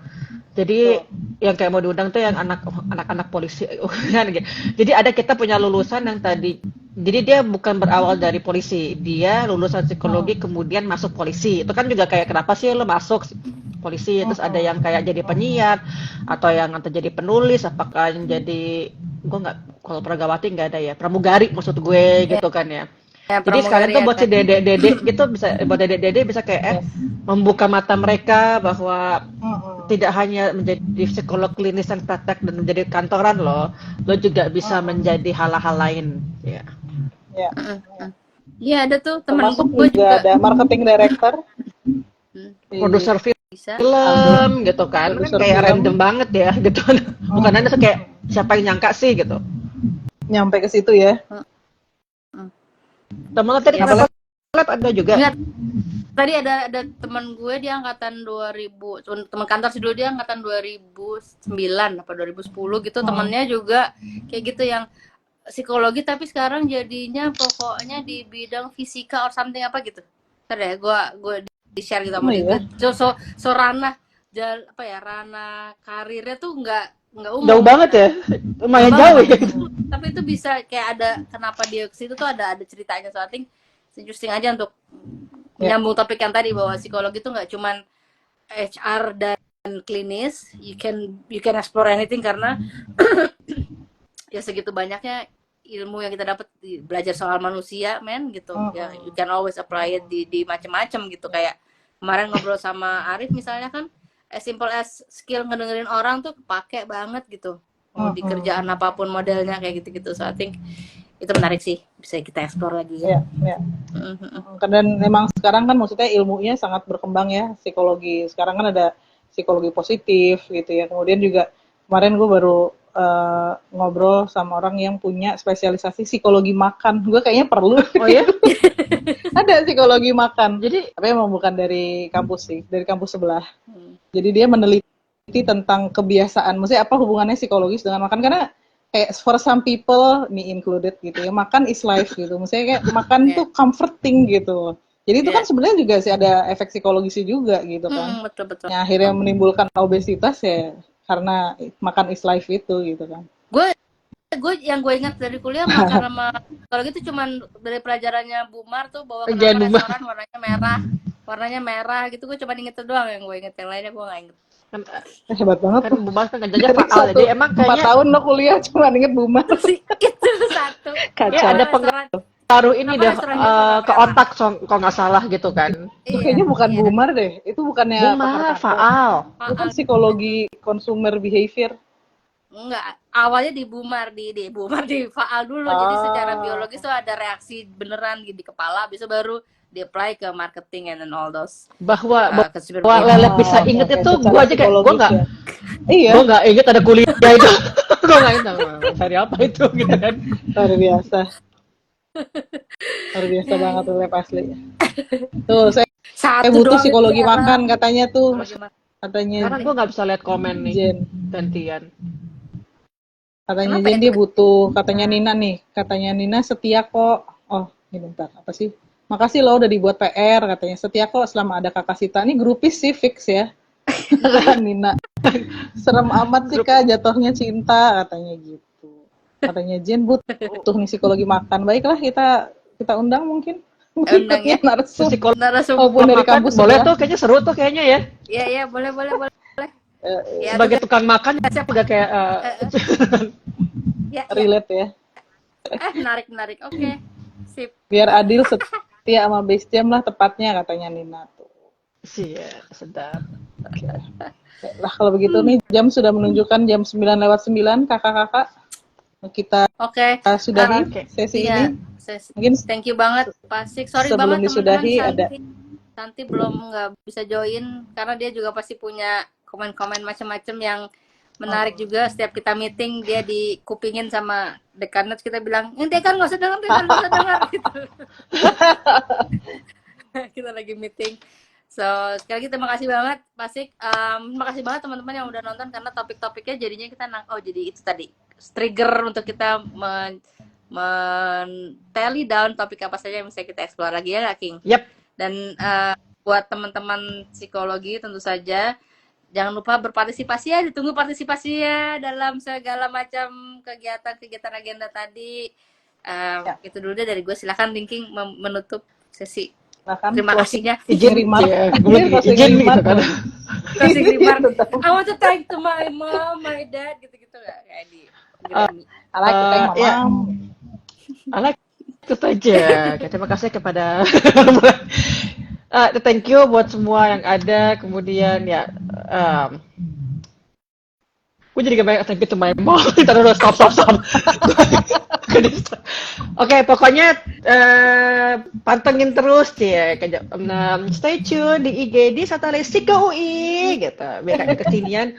jadi yang kayak mau diundang tuh yang anak-anak polisi kan gitu. Jadi ada, kita punya lulusan yang tadi, jadi dia bukan berawal dari polisi, dia lulusan psikologi kemudian masuk polisi. Itu kan juga kayak, kenapa sih lo masuk polisi? Terus ada yang kayak jadi penyiar, atau yang jadi penulis, apakah yang jadi, gue nggak, kalau Pragawati nggak ada ya, pramugari maksud gue gitu kan ya. Jadi sekalian tuh buat si dedek gitu, bisa buat dedek bisa kayak membuka mata mereka bahwa tidak hanya menjadi psikolog klinis yang praktek dan menjadi kantoran lo juga bisa menjadi hal-hal lain ya. Iya, ada tuh temen gue juga ada marketing director, produser film gitu kan, kayak random banget ya gitu. Bukan hanya kayak siapa yang nyangka sih gitu. Nyampe ke situ ya. Temen tadi kenapa ada juga? Ingat, tadi ada teman gue di angkatan 2000, teman kantor sih dulu, dia angkatan 2009 apa 2010 gitu. Temennya juga kayak gitu, yang psikologi tapi sekarang jadinya pokoknya di bidang fisika or something apa gitu. Ntar ya gue di share gitu sama dia. So ranah apa ya, ranah karirnya tuh nggak umum. Jauh banget ya, lumayan jauh ya. Tapi itu bisa kayak ada, kenapa dia ke situ tuh ada ceritanya. So I think interesting aja untuk nyambung topik yang tadi, bahwa psikologi itu nggak cuman HR dan klinis, you can explore anything, karena ya segitu banyaknya ilmu yang kita dapat belajar soal manusia, gitu. Ya you can always apply it di macam-macam gitu. Kayak kemarin ngobrol sama Arif misalnya kan, as simple as skill ngedengerin orang tuh kepake banget gitu. Mau di kerjaan apapun modelnya kayak gitu-gitu. So I think itu menarik sih, bisa kita explore lagi ya. Dan memang sekarang kan maksudnya ilmunya sangat berkembang ya, psikologi. Sekarang kan ada psikologi positif gitu ya. Kemudian juga kemarin gue baru ngobrol sama orang yang punya spesialisasi psikologi makan. Gue kayaknya perlu. Oh ya? Ada psikologi makan. Jadi, Tapi emang bukan dari kampus sih, dari kampus sebelah. Jadi dia meneliti tentang kebiasaan, maksudnya apa hubungannya psikologis dengan makan, karena kayak for some people, me included gitu ya, makan is life gitu, maksudnya kayak makan tuh comforting gitu. Jadi itu kan sebenarnya juga sih ada efek psikologisnya juga gitu kan. Betul. Yang akhirnya menimbulkan obesitas ya karena makan is life itu gitu kan. Yang gue ingat dari kuliah makan sama psikologi itu cuman dari pelajarannya Bumar tuh, bahwa Jangan kenapa Bumar. restoran warnanya merah gitu. Gue cuma inget itu doang yang gue inget, yang lainnya gue nggak inget. Hebat banget kan tuh. Bumar kan kerjanya faal, jadi emang 4 kayaknya tahun lo kuliah cuma inget Bumar. Itu satu. Kacau. ya ada Restoran. pengaruh ini Apa deh restorannya warna ke merah? otak kalau nggak salah gitu kan. Itu kayaknya bukan Bumar deh. Itu bukannya Bumar pakar faal. Itu kan psikologi consumer behavior. Enggak, awalnya di Bumar di Faal dulu. Jadi secara biologis tuh ada reaksi beneran di kepala, bisa baru di-apply ke marketing and all those. Bahwa consumer Lelet bisa inget itu, gue aja kayak gue nggak. Iya. Gue nggak inget ada kuliah itu. Gue nggak inget dari apa itu gitu kan. Luar biasa. Luar biasa banget tuh lab asli. Tuh, saya butuh psikologi makan katanya tuh. Katanya. Karena gue nggak bisa lihat komen nih. Jen. Gantian. Katanya Jen dia butuh. Katanya Nina nih. Katanya Nina setia kok. Oh, ini bentar. Apa sih? Makasih loh udah dibuat PR. Katanya setia kok selama ada Kakak Sita. Ini grupis sih fix ya. Nina. Serem amat sih Kak jatuhnya cinta. Katanya gitu. Katanya Jen butuh nih psikologi makan. Baiklah kita undang mungkin. Undang ya. Narasumber maupun dari kampus boleh tuh, kayaknya seru tuh kayaknya ya. Iya, boleh. Ya, sebagai tukang makan udah kayak relate ya. Menarik. Oke. Sip. Biar adil setia sama base jam lah tepatnya katanya Nina tuh. Iya, sedap. Okay. Lah kalau begitu nih jam sudah menunjukkan jam 9:09 kakak-kakak. Kita sudahi sesi ini. Mungkin thank you banget Pak Sik. Sorry sebelum banget disudahi teman-teman, Santi belum nggak bisa join karena dia juga pasti punya komen-komen macam-macam yang menarik juga. Setiap kita meeting dia dikupingin sama dekanat, kita bilang dekan nggak usah dengar gitu. Kita lagi meeting. So sekali lagi terima kasih banget Pak Sik. Terima kasih banget teman-teman yang udah nonton, karena topik-topiknya jadinya kita jadi itu tadi trigger untuk kita tally down topik apa saja yang bisa kita explore lagi ya King. Yep. Dan buat teman-teman psikologi tentu saja jangan lupa berpartisipasi ya, ditunggu partisipasinya dalam segala macam kegiatan agenda tadi. Itu dulu deh dari gue, silakan Linking menutup sesi. Terima kasihnya. Izin remark. Izin gitu kan. Closing remark. I want to thank to my mom, my dad, gitu-gitu kayak di Grammy. I like to thank my mom. I like itu aja. Terima kasih kepada thank you buat semua yang ada. Kemudian ya gue jadi gak banyak thank you to my mom. Kita udah stop. Oke, pokoknya pantengin terus ya. Stay tune di IG di Satalis Sika UI gitu. Biar kayak kekinian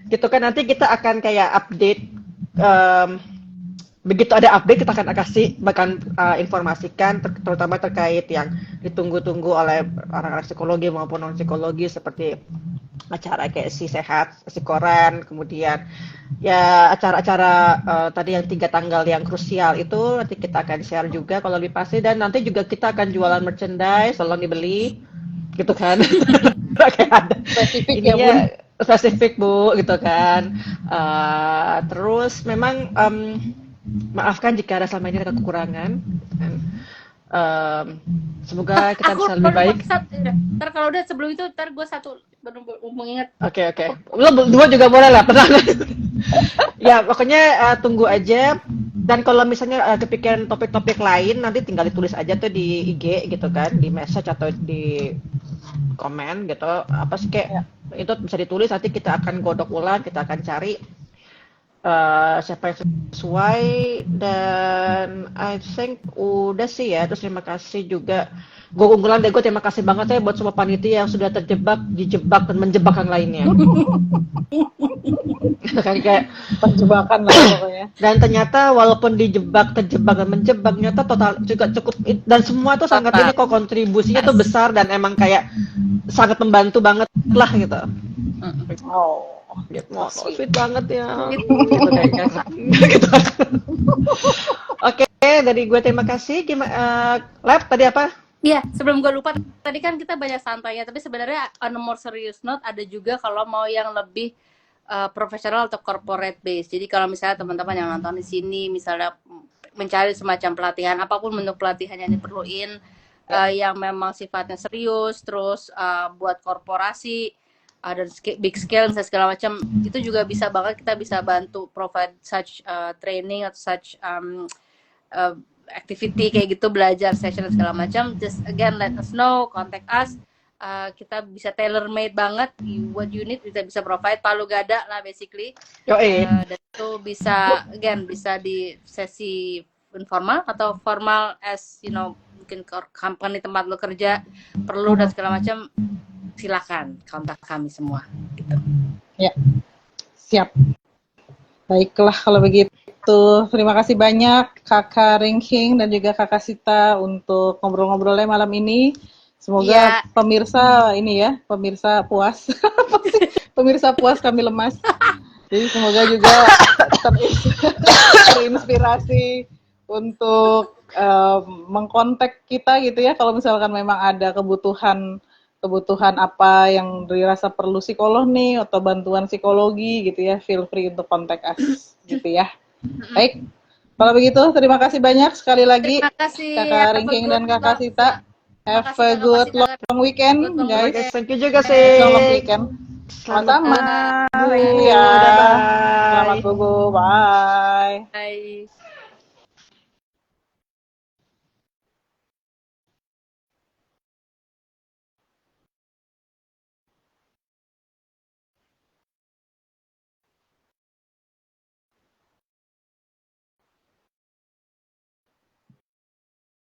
gitu kan, nanti kita akan kayak update. Begitu ada update kita akan bahkan informasikan terutama terkait yang ditunggu-tunggu oleh orang-orang psikologi maupun non psikologi, seperti acara kayak si sehat, si koran, kemudian ya acara-acara tadi yang 3 tanggal yang krusial itu nanti kita akan share juga kalau lebih pasti, dan nanti juga kita akan jualan merchandise, tolong dibeli gitu kan. Kayak ada Spesifik ini ya, spesifik Bu gitu kan. Terus memang maafkan jika ada selama ini ada kekurangan. Semoga kita bisa lebih baik. Ntar kalau udah sebelum itu, ntar gue satu baru mengingat. Oke. Lo dua juga boleh lah, tenang. Ya pokoknya tunggu aja. Dan kalau misalnya kepikiran topik-topik lain, nanti tinggal ditulis aja tuh di IG gitu kan, di message atau di komen gitu. Apa sih kayak itu bisa ditulis, nanti kita akan godok ulang, kita akan cari. siapa yang sesuai, dan I think udah sih ya. Terus terima kasih juga, gue unggulan deh, gue terima kasih banget ya buat semua panitia yang sudah terjebak, dijebak dan menjebak yang lainnya. Kan kayak Penjebakan lah pokoknya. dan ternyata walaupun dijebak, terjebak dan menjebak, ternyata total juga cukup, dan semua tuh sangat ini kok, kontribusinya tuh besar dan emang kayak sangat membantu banget lah gitu. Oh, Gitu. sweet. Sweet banget ya. Gitu kayaknya. Gitu. Oke, dari gue terima kasih. Lab tadi apa? Iya, sebelum gue lupa, tadi kan kita banyak santainya, tapi sebenarnya on a more serious note ada juga kalau mau yang lebih profesional atau corporate base. Jadi kalau misalnya teman-teman yang nonton di sini, misalnya mencari semacam pelatihan, apapun bentuk pelatihan yang diperluin, yang memang sifatnya serius, terus buat korporasi, dan big scale misalnya segala macam, itu juga bisa banget, kita bisa bantu provide such training atau such activity kayak gitu, belajar session dan segala macam. Just again let us know, contact us. Kita bisa tailor made banget, what you need kita bisa provide, palu gada lah basically. Dan itu bisa again bisa di sesi informal atau formal, as you know, mungkin company tempat lo kerja perlu dan segala macam, silakan kontak kami semua gitu. Ya, siap. Baiklah kalau begitu. Terima kasih banyak Kakak Ringking dan juga Kakak Sita untuk ngobrol-ngobrolnya malam ini. Semoga pemirsa ini ya, pemirsa puas. Pemirsa puas, kami lemas. Jadi semoga juga terinspirasi untuk mengkontak kita gitu ya, kalau misalkan memang ada kebutuhan apa yang dirasa perlu psikolog nih atau bantuan psikologi gitu ya, feel free untuk kontak us gitu ya. Baik, kalau begitu terima kasih banyak sekali lagi Kakak Ringking dan Kakak Sita. Have a good long weekend guys. Thank you juga sih. Long weekend. Sama-sama. Ya. Selamat bobo. Bye. Bye.